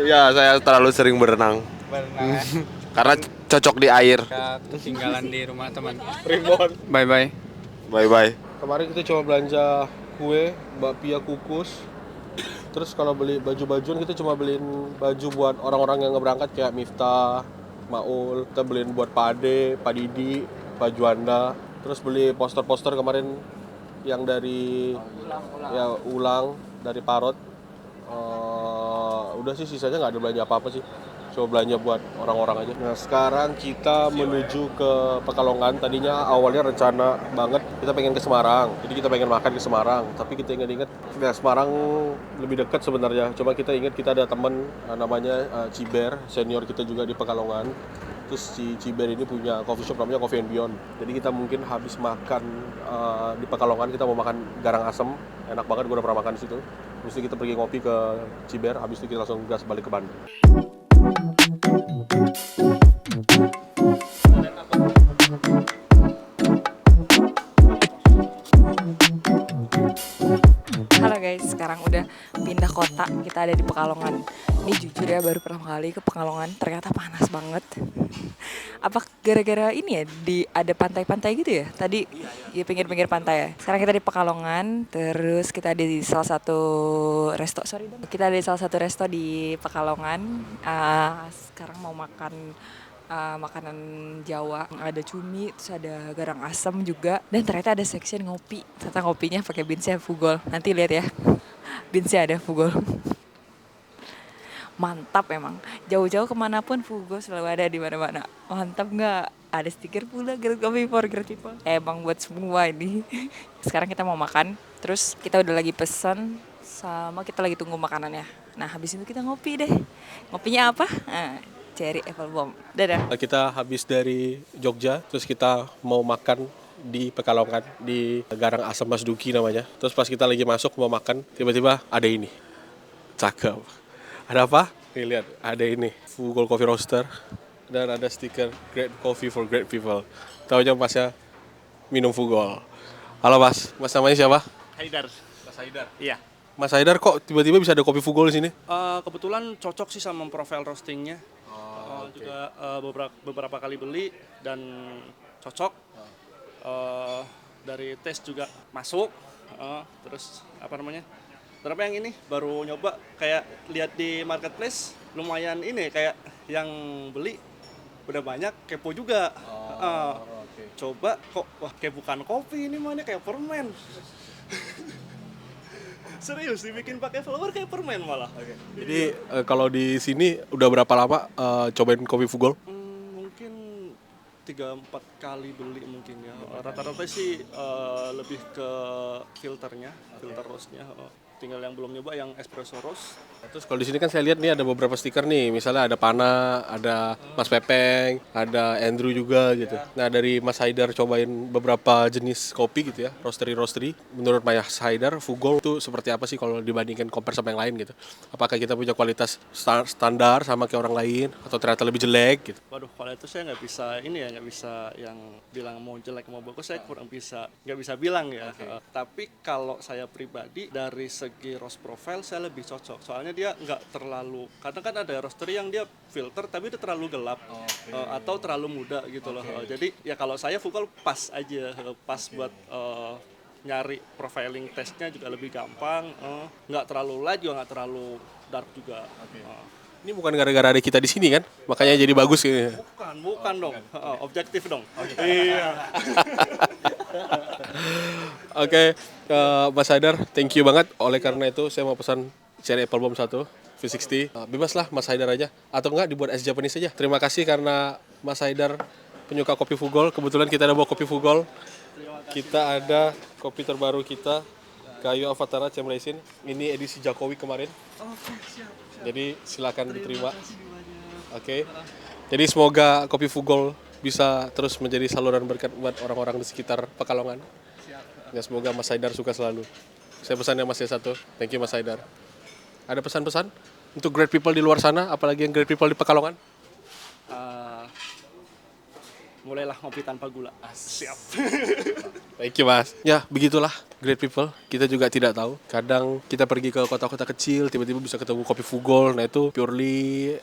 Ya, saya terlalu sering berenang. Karena cocok di air.
Ketinggalan di rumah teman.
Primbon.
Bye.
Kemarin kita cuma belanja kue, bakpia kukus. Terus kalau beli baju-bajuan kita cuma beliin baju buat orang-orang yang berangkat kayak Miftah, Maul. Kita beliin buat Pak Ade, Pak Didi, Pak Juanda. Terus beli poster-poster kemarin yang dari Ulang, dari Parot. Udah sih, sisanya nggak ada belanja apa-apa sih. Coba belanja buat orang-orang aja. Nah, sekarang kita menuju ke Pekalongan. Tadinya awalnya rencana banget kita pengen ke Semarang. Jadi kita pengen makan ke Semarang. Tapi kita ingat-ingat, ya Semarang lebih dekat sebenarnya. Coba kita ingat kita ada teman namanya Ciber, senior kita juga di Pekalongan. Terus si Ciber ini punya coffee shop namanya Coffee and Beyond. Jadi kita mungkin habis makan di Pekalongan, kita mau makan garang asem. Enak banget, gue udah pernah makan di situ. Terus kita pergi ngopi ke Ciber, habis itu kita langsung gas balik ke Bandung.
Halo guys, sekarang udah pindah kota Jakarta, kita ada di Pekalongan. Ini jujur ya baru pertama kali ke Pekalongan, ternyata panas banget. Apa gara-gara ini ya, ada pantai-pantai gitu ya? Tadi ya pinggir-pinggir pantai ya. Sekarang kita di Pekalongan, terus kita di salah satu kita ada di salah satu resto di Pekalongan. Sekarang mau makan makanan Jawa, ada cumi, terus ada garang asem juga, dan ternyata ada section ngopi. Ternyata ngopinya pakai beansnya Fugol. Nanti lihat ya, beansnya ada Fugol. Mantap emang. Jauh-jauh kemanapun Fugol selalu ada di mana-mana. Mantap nggak? Ada stiker pula Great Coffee for Great People. Emang buat semua ini. Sekarang kita mau makan, terus kita udah lagi pesan sama kita lagi tunggu makanannya. Nah habis itu kita ngopi deh. Ngopinya apa? Cherry apple bomb. Dadah.
Kita habis dari Jogja, terus kita mau makan di Pekalongan, di Garang Asem Mas Duki namanya. Terus pas kita lagi masuk mau makan, tiba-tiba ada ini. Cakep. Ada apa? Nih lihat, ada ini. Fugol Coffee Roaster. Dan ada stiker Great Coffee for Great People. Taunya masnya minum Fugol. Halo Mas, Mas namanya siapa?
Haidar.
Mas Haidar?
Iya.
Mas Haidar kok tiba-tiba bisa ada kopi Fugol di sini?
Kebetulan cocok sih sama profil roastingnya. Juga beberapa kali beli dan cocok. Dari tes juga masuk. Terus apa namanya? Berapa yang ini baru nyoba kayak lihat di marketplace lumayan ini kayak yang beli udah banyak kepo juga. Coba kok wah kayak bukan kopi ini mana kayak permen. Serius dibikin pakai flower kayak permen malah.
Jadi kalau di sini udah berapa lama cobain kopi Fugol?
Mungkin 3-4 kali beli mungkin ya. Rata-rata sih lebih ke filternya, filter roastnya. Tinggal yang belum nyoba yang espresso roast.
Terus kalau di sini kan saya lihat nih ada beberapa stiker nih, misalnya ada Pana, ada Mas Pepeng, ada Andrew juga gitu. Nah dari Mas Haidar cobain beberapa jenis kopi gitu ya, roastery. Menurut Mas Haidar, Fugol itu seperti apa sih kalau dibandingkan compare sama yang lain gitu? Apakah kita punya kualitas standar sama kayak orang lain atau ternyata lebih jelek gitu?
Waduh, kalau itu saya nggak bisa nggak bisa yang bilang mau jelek mau bagus, saya kurang nggak bisa bilang ya. Tapi kalau saya pribadi dari segi roast profile saya lebih cocok, soalnya dia nggak terlalu, kadang kan ada roastery yang dia filter tapi dia terlalu gelap atau terlalu muda gitu loh. Jadi ya kalau saya Fugol pas aja, pas buat nyari profiling testnya juga lebih gampang, nggak terlalu light juga nggak terlalu dark juga.
Ini bukan gara-gara ada kita di sini kan, makanya jadi bagus ini.
Bukan dong, objektif dong. Iya.
Oke, Mas Haidar, thank you banget. Oleh karena itu saya mau pesan Cherry Apple Bomb 1 V60. Bebas lah Mas Haidar aja, atau enggak dibuat es Japanese aja. Terima kasih karena Mas Haidar penyuka kopi Fugol. Kebetulan kita ada bawa kopi Fugol. Kita ada kopi terbaru kita, Kayu Avatara Cemresin. Ini edisi Jokowi kemarin. Jadi silakan diterima. Oke. Jadi semoga kopi Fugol bisa terus menjadi saluran berkat buat orang-orang di sekitar Pekalongan. Ya semoga Mas Haidar suka selalu. Saya pesannya Mas satu. Thank you Mas Haidar. Ada pesan-pesan untuk great people di luar sana, apalagi yang great people di Pekalongan?
Mulailah ngopi tanpa gula. Siap.
Thank you Mas. Ya begitulah great people. Kita juga tidak tahu. Kadang kita pergi ke kota-kota kecil, tiba-tiba bisa ketemu kopi Fugol. Nah itu purely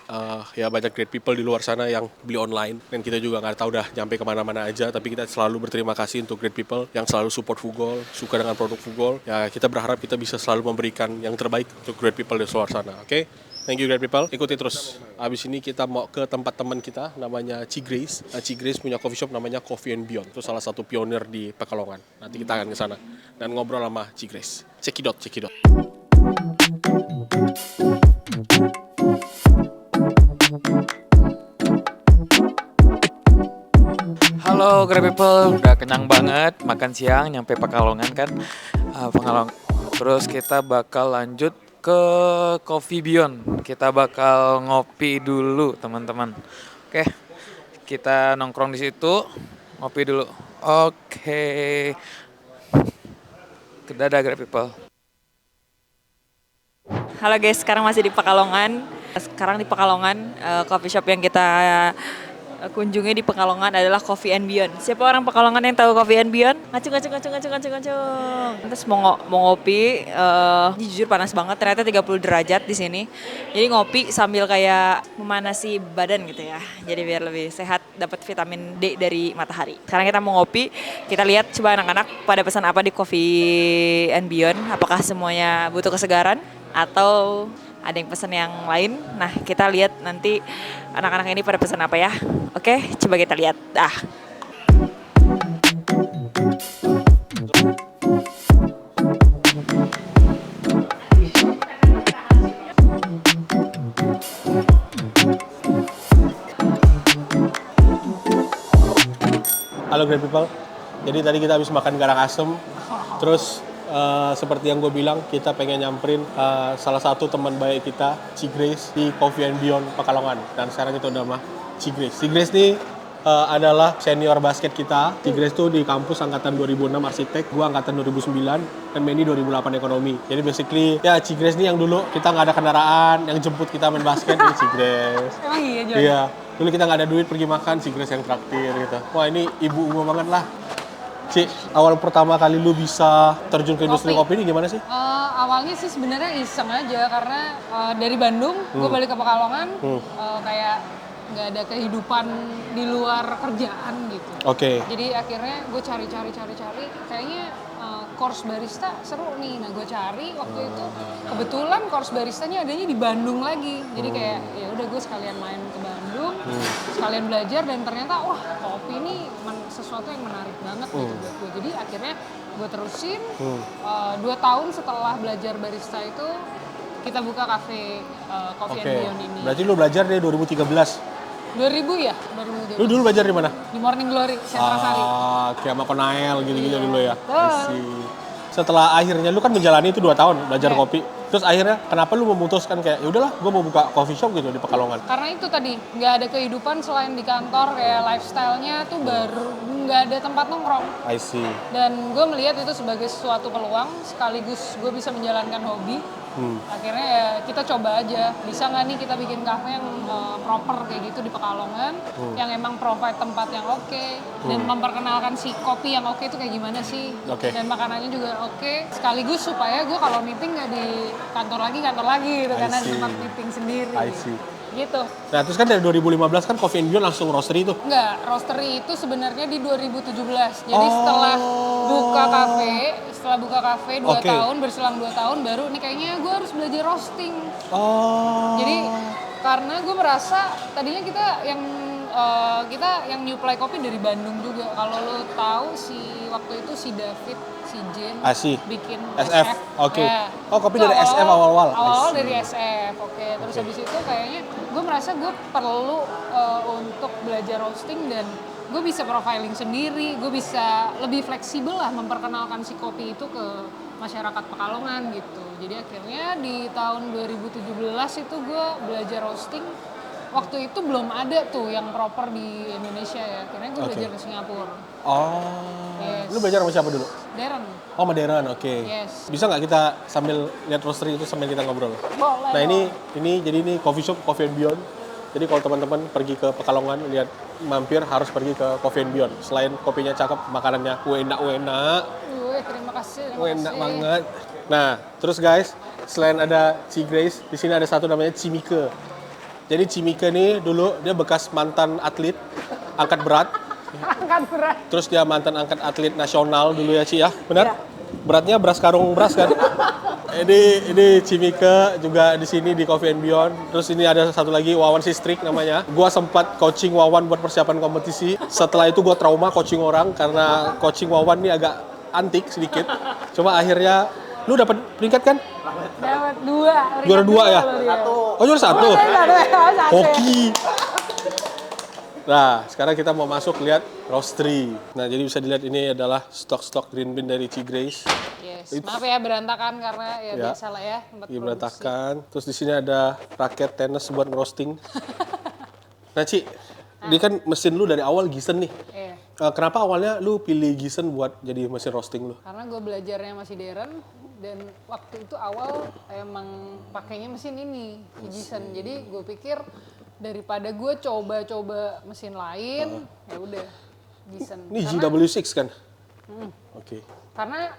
ya banyak great people di luar sana yang beli online. Dan kita juga nggak tahu dah nyampe kemana-mana aja. Tapi kita selalu berterima kasih untuk great people yang selalu support Fugol, suka dengan produk Fugol. Ya kita berharap kita bisa selalu memberikan yang terbaik untuk great people di luar sana. Oke? Thank you great people, ikuti terus. Abis ini kita mau ke tempat teman kita namanya Cigrace. Cigrace punya coffee shop namanya Coffee and Beyond. Itu salah satu pionir di Pekalongan. Nanti kita akan ke sana dan ngobrol sama Cigrace. Cekidot.
Halo Grab People, udah kenyang banget makan siang nyampe Pekalongan kan. Terus kita bakal lanjut ke Coffee Beyond. Kita bakal ngopi dulu teman-teman. Oke, kita nongkrong di situ, ngopi dulu. Oke. Dadah Grab People.
Halo guys, sekarang masih di Pekalongan. Sekarang di Pekalongan, coffee shop yang kita kunjungi di Pekalongan adalah Coffee and Beyond. Siapa orang Pekalongan yang tahu Coffee and Beyond? Ngacung. Terus mau ngopi, jujur panas banget. Ternyata 30 derajat di sini. Jadi ngopi sambil kayak memanasi badan gitu ya. Jadi biar lebih sehat, dapat vitamin D dari matahari. Sekarang kita mau ngopi. Kita lihat coba anak-anak pada pesan apa di Coffee and Beyond. Apakah semuanya butuh kesegaran atau ada yang pesan yang lain? Nah, kita lihat nanti anak-anak ini pada pesan apa ya. Oke, coba kita lihat.
Halo Great People, jadi tadi kita habis makan garang asem, terus seperti yang gue bilang, kita pengen nyamperin salah satu teman baik kita, Ci Grace, di Coffee and Beyond Pekalongan. Dan sekarang itu udah mah Ci Grace. Ci Grace nih adalah senior basket kita. Ci Grace tuh di kampus angkatan 2006 arsitek, gue angkatan 2009, dan Mandy 2008 ekonomi. Jadi basically, ya Ci Grace nih yang dulu kita nggak ada kendaraan, yang jemput kita main basket, ini Ci Grace.
Emang iya, Jon?
Iya. Dulu kita nggak ada duit pergi makan, Ci Grace yang traktir gitu. Wah ini ibu banget lah. Ci, awal pertama kali lu bisa terjun ke industri kopi ini gimana sih?
Awalnya sih sebenarnya iseng aja karena dari Bandung gue balik ke Pekalongan kayak nggak ada kehidupan di luar kerjaan gitu.
Oke.
Jadi akhirnya gue cari kayaknya course barista seru nih. Nah gue cari waktu itu kebetulan course baristanya adanya di Bandung lagi. Jadi kayak ya udah gue sekalian main ke Bandung, sekalian belajar dan ternyata wah kopi ini sesuatu yang menarik banget gitu buat gue. Jadi akhirnya gue terusin 2 tahun setelah belajar barista itu kita buka kafe Coffee and Beyond ini.
Berarti lu belajar dari 2013?
2000 ya? 2013.
Lu dulu belajar di mana?
Di Morning Glory, Sentrasari.
Kayak sama Konael gitu-gitu dulu ya? Setelah akhirnya lu kan menjalani itu 2 tahun belajar kopi. Terus akhirnya kenapa lu memutuskan kayak ya udahlah gue mau buka coffee shop gitu di Pekalongan?
Karena itu tadi nggak ada kehidupan selain di kantor, kayak lifestyle-nya tuh baru nggak ada tempat nongkrong.
I see.
Dan gue melihat itu sebagai suatu peluang sekaligus gue bisa menjalankan hobi. Akhirnya ya kita coba aja, bisa nggak nih kita bikin kafe yang proper kayak gitu di Pekalongan, yang emang provide tempat yang oke, dan memperkenalkan si kopi yang oke itu kayak gimana sih, dan makanannya juga oke, sekaligus supaya gue kalau meeting nggak di kantor lagi gitu, karena ada tempat meeting sendiri.
I see.
Gitu.
Nah terus kan dari 2015 kan Coffee and Beyond langsung roastery itu?
Enggak, roastery itu sebenarnya di 2017. Jadi setelah buka kafe 2 tahun, berselang 2 tahun baru nih kayaknya gue harus belajar roasting. Jadi karena gue merasa tadinya kita yang nyuplai kopi dari Bandung juga. Kalau lo tahu waktu itu si David, si Jen bikin
SF. Oke.
Ya.
Oh, kopi dari SF awal-awal.
Awal dari SF. Oke. Terus habis itu kayaknya gue merasa gue perlu untuk belajar roasting dan gue bisa profiling sendiri, gue bisa lebih fleksibel lah memperkenalkan si kopi itu ke masyarakat Pekalongan gitu. Jadi akhirnya di tahun 2017 itu gue belajar roasting. Waktu itu belum ada tuh yang proper di Indonesia ya. Akhirnya gue belajar ke Singapura.
Lu belajar sama siapa dulu?
Darren.
Oh, sama Darren, oke.
Yes.
Bisa nggak kita sambil lihat roastery itu sambil kita ngobrol?
Boleh.
Nah jadi ini coffee shop Coffee and Beyond. Jadi kalau teman-teman pergi ke Pekalongan lihat mampir harus pergi ke Coffee and Beyond. Selain kopinya cakep, makanannya enak.
Terima kasih.
Enak banget. Nah, terus guys, selain ada Ci Grace, di sini ada satu namanya Cimike. Jadi Cimike nih dulu dia bekas mantan atlet angkat berat. Terus dia mantan angkat atlet nasional dulu ya Ci ya, benar? Beratnya beras karung beras kan? Ini Cimike juga di sini di Coffee and Beyond. Terus ini ada satu lagi Wawan Sistrik namanya. Gua sempat coaching Wawan buat persiapan kompetisi. Setelah itu gua trauma coaching orang karena coaching Wawan ini agak antik sedikit. Cuma akhirnya lu dapat peringkat kan?
Dapat 2.
Juara 2 ya? Oh, juara 1. Hoki. Nah, sekarang kita mau masuk lihat roastery. Nah, jadi bisa dilihat ini adalah stok-stok green bean dari Ci Grace.
Yes. Maaf ya berantakan karena ya biasa lah ya tempat produksi.
Berantakan. Terus di sini ada raket tenis buat roasting. Nah, Ci, ini kan mesin lu dari awal Gisen nih.
Iya.
Kenapa awalnya lu pilih Gisen buat jadi mesin roasting lu?
Karena gue belajarnya masih Darren dan waktu itu awal emang pakainya mesin ini, Gisen. Jadi gue pikir daripada gue coba-coba mesin lain, ya udah Giessen.
Ini GW6 kan? Oke.
Karena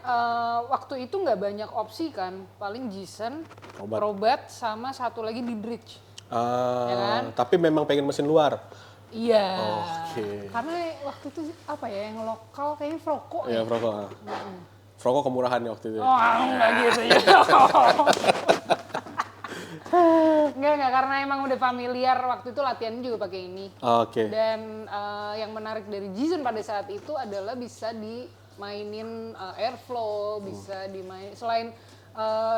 waktu itu nggak banyak opsi kan, paling Giessen, Probat, sama satu lagi di Dritch. Ya kan?
Tapi memang pengen mesin luar.
Iya.
Oke.
Karena waktu itu apa ya yang lokal kayaknya Froko.
Iya, Froko. Froko kemurahan waktu itu.
Oh, enggak gitu ya. Enggak, karena emang udah familiar waktu itu latihannya juga pakai ini.
Oke.
Dan yang menarik dari Giessen pada saat itu adalah bisa dimainin airflow, bisa dimain selain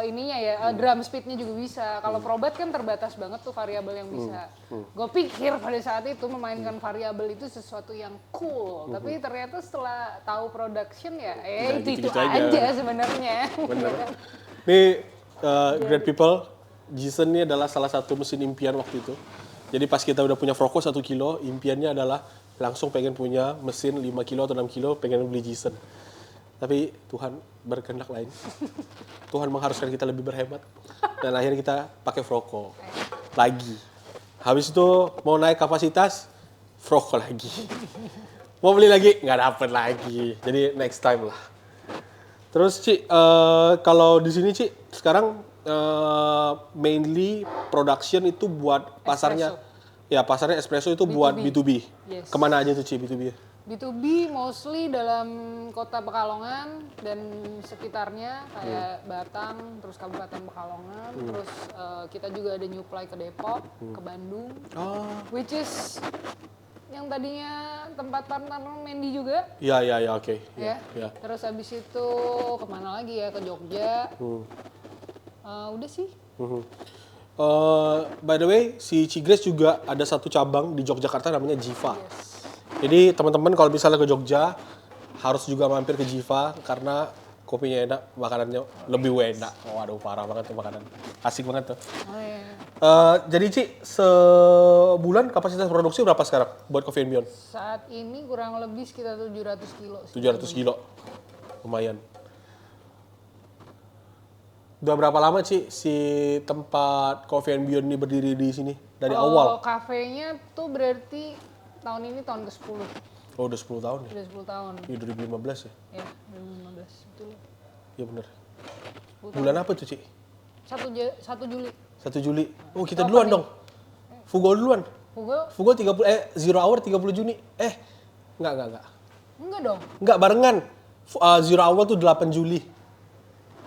ininya ya, drum speednya juga bisa. Kalau Probat kan terbatas banget tuh variabel yang bisa. Gue pikir pada saat itu memainkan variabel itu sesuatu yang cool, tapi ternyata setelah tahu production ya, itu aja sebenarnya.
Bener. Ini great people, Giessen ini adalah salah satu mesin impian waktu itu. Jadi pas kita udah punya Froko 1 kilo, impiannya adalah langsung pengen punya mesin 5 kilo atau 6 kilo, pengen beli Giessen. Tapi Tuhan berkehendak lain. Tuhan mengharuskan kita lebih berhemat. Dan akhirnya kita pakai Froko lagi. Habis itu mau naik kapasitas, Froko lagi. Mau beli lagi, nggak dapet lagi. Jadi next time lah. Terus Ci, kalau di sini Ci, sekarang mainly production itu buat pasarnya, ya pasarnya espresso itu buat B2B.
Yes.
Kemana aja tuh Ci B2B?
B2B mostly dalam kota Pekalongan dan sekitarnya kayak Batang, terus Kabupaten Pekalongan, terus kita juga ada nyuplai ke Depok, ke Bandung, which is yang tadinya tempat partner Mendy juga.
Iya, oke.
Ya.
Ya.
Terus habis itu kemana lagi ya, ke Jogja. Udah sih.
By the way, si Cigres juga ada satu cabang di Yogyakarta namanya Jiva. Jadi teman-teman kalau misalnya ke Jogja harus juga mampir ke Jiva karena kopinya enak, makanannya lebih enak. Waduh, parah banget tuh makanan. Asik banget tuh. Jadi Ci, sebulan kapasitas produksi berapa sekarang buat Coffee & Beyond?
Saat ini kurang lebih sekitar 700 kilo.
700 kilo. Lumayan. Udah berapa lama Ci si tempat Coffee & Beyond ini berdiri di sini? Dari awal?
Kafenya tuh berarti tahun ini tahun ke-10.
Oh, udah 10 tahun ya?
Udah 10 tahun.
Iya, 2015 ya?
Ya, 2015, betul.
Iya bener. Bulan apa tuh Ci?
1 Juli.
1 Juli. Oh, kita duluan dong. Fugo duluan. Fugo 30 Zero Hour 30 Juni. Enggak.
Enggak dong.
Enggak barengan. Zero Hour tuh 8 Juli.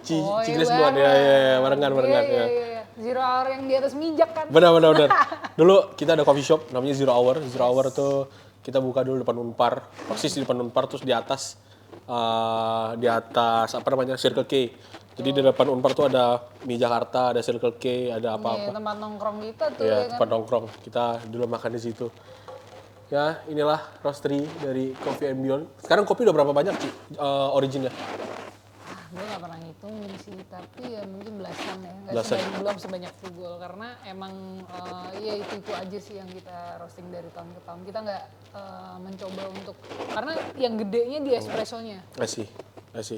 Cigres duluan ya, barengan.
Iya. Zero Hour yang di atas mijak kan.
Benar. Dulu kita ada coffee shop namanya Zero Hour. Zero Hour tuh kita buka dulu depan Unpar. Persis di depan Unpar, terus di atas apa namanya Circle K. Jadi di depan Unpar tuh ada mie Jakarta, ada Circle K, ada apa-apa.
Iya, tempat nongkrong kita tuh
Iya,
ya kan.
tempat nongkrong. Kita dulu makan di situ. Ya, inilah roastery dari Coffee & Beyond. Sekarang kopi udah berapa banyak Ci originnya?
Gue gak pernah ngitung sih, tapi ya mungkin belasan ya. Belum sebanyak Fugol, karena emang ya itu aja sih yang kita roasting dari tahun ke tahun. Kita nggak mencoba untuk, karena yang gedenya di espressonya.
Asih.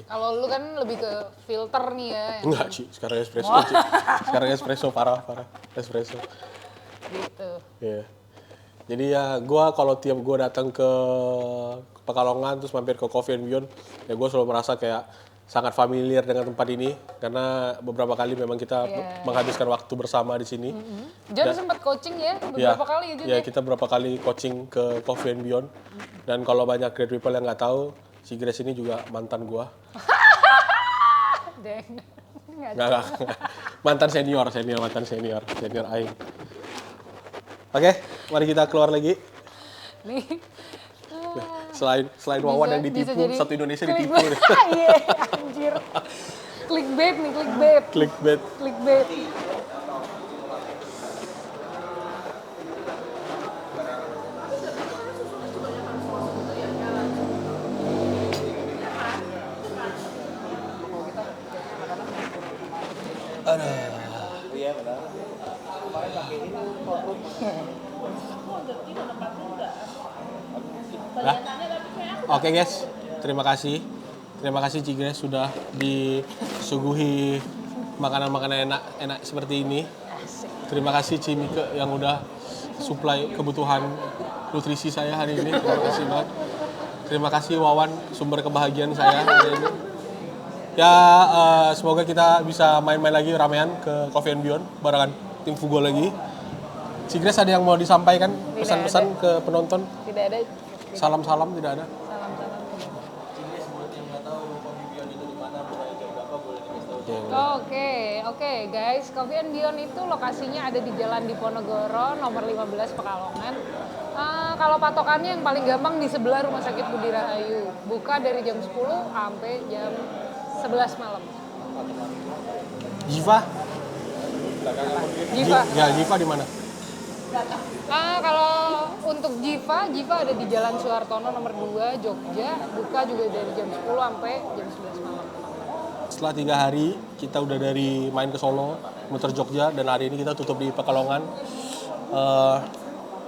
Kalau lu kan lebih ke filter nih ya.
Enggak Ci, sekarang espresso Ci. Sekarang espresso, parah. Espresso.
Gitu.
Iya. Jadi ya gue kalau tiap gue datang ke Pekalongan terus mampir ke Coffee & Beyond, ya gue selalu merasa kayak sangat familiar dengan tempat ini karena beberapa kali memang kita menghabiskan waktu bersama di sini.
John sempat coaching ya beberapa kali juga.
Ya, kita beberapa kali coaching ke Coffee & Beyond. Dan kalau banyak great people yang nggak tahu, si Grace ini juga mantan gua. Nggak. Mantan senior aing. Oke, mari kita keluar lagi.
Nih.
Selain Wawan yang ditipu, satu Indonesia ditipu.
Iya, anjir. Clickbait nih, clickbait.
Iya, benar. Nah, oke guys, terima kasih Cigres sudah disuguhi makanan-makanan enak seperti ini. Terima kasih Cimike yang udah
supply kebutuhan nutrisi saya hari ini. Terima kasih banget. Terima kasih Wawan, sumber kebahagiaan saya hari ini. Ya, semoga kita bisa main-main lagi ramean ke Coffee and Beyond barengan tim Fugol lagi. Sigres ada yang mau disampaikan pesan-pesan ke penonton?
Tidak ada.
Salam-salam tidak ada.
Oke guys, Coffee and Beyond itu lokasinya ada di Jalan Diponegoro nomor 15 Pekalongan. Kalau patokannya yang paling gampang di sebelah Rumah Sakit Budi Rahayu. Buka dari jam 10 sampai jam 11 malam.
Jiva?
Jiva.
Jiva di mana?
Kalau untuk Jiva ada di Jalan Suhartono nomor 2 Jogja. Buka juga dari jam 10 sampai jam 11 malam.
Setelah 3 hari, kita udah dari main ke Solo, muter Jogja, dan hari ini kita tutup di Pekalongan.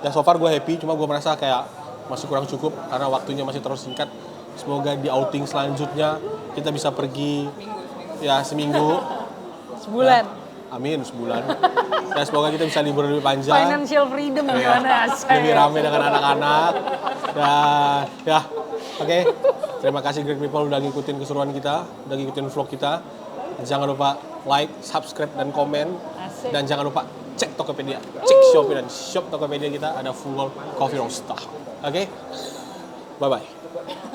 Ya so far gue happy, cuma gue merasa kayak masih kurang cukup karena waktunya masih terus singkat. Semoga di outing selanjutnya kita bisa pergi ya seminggu.
Sebulan.
Ya, amin, sebulan. Ya semoga kita bisa libur lebih panjang.
Financial freedom gimana?
Lebih rame dengan anak-anak. Dan ya, oke. Terima kasih Great People udah ngikutin keseruan kita, udah ngikutin vlog kita. Jangan lupa like, subscribe, dan komen.
Asik.
Dan jangan lupa cek Tokopedia, cek Shopee dan shop Tokopedia kita ada Fugol Coffee Roaster. Oke? Bye-bye.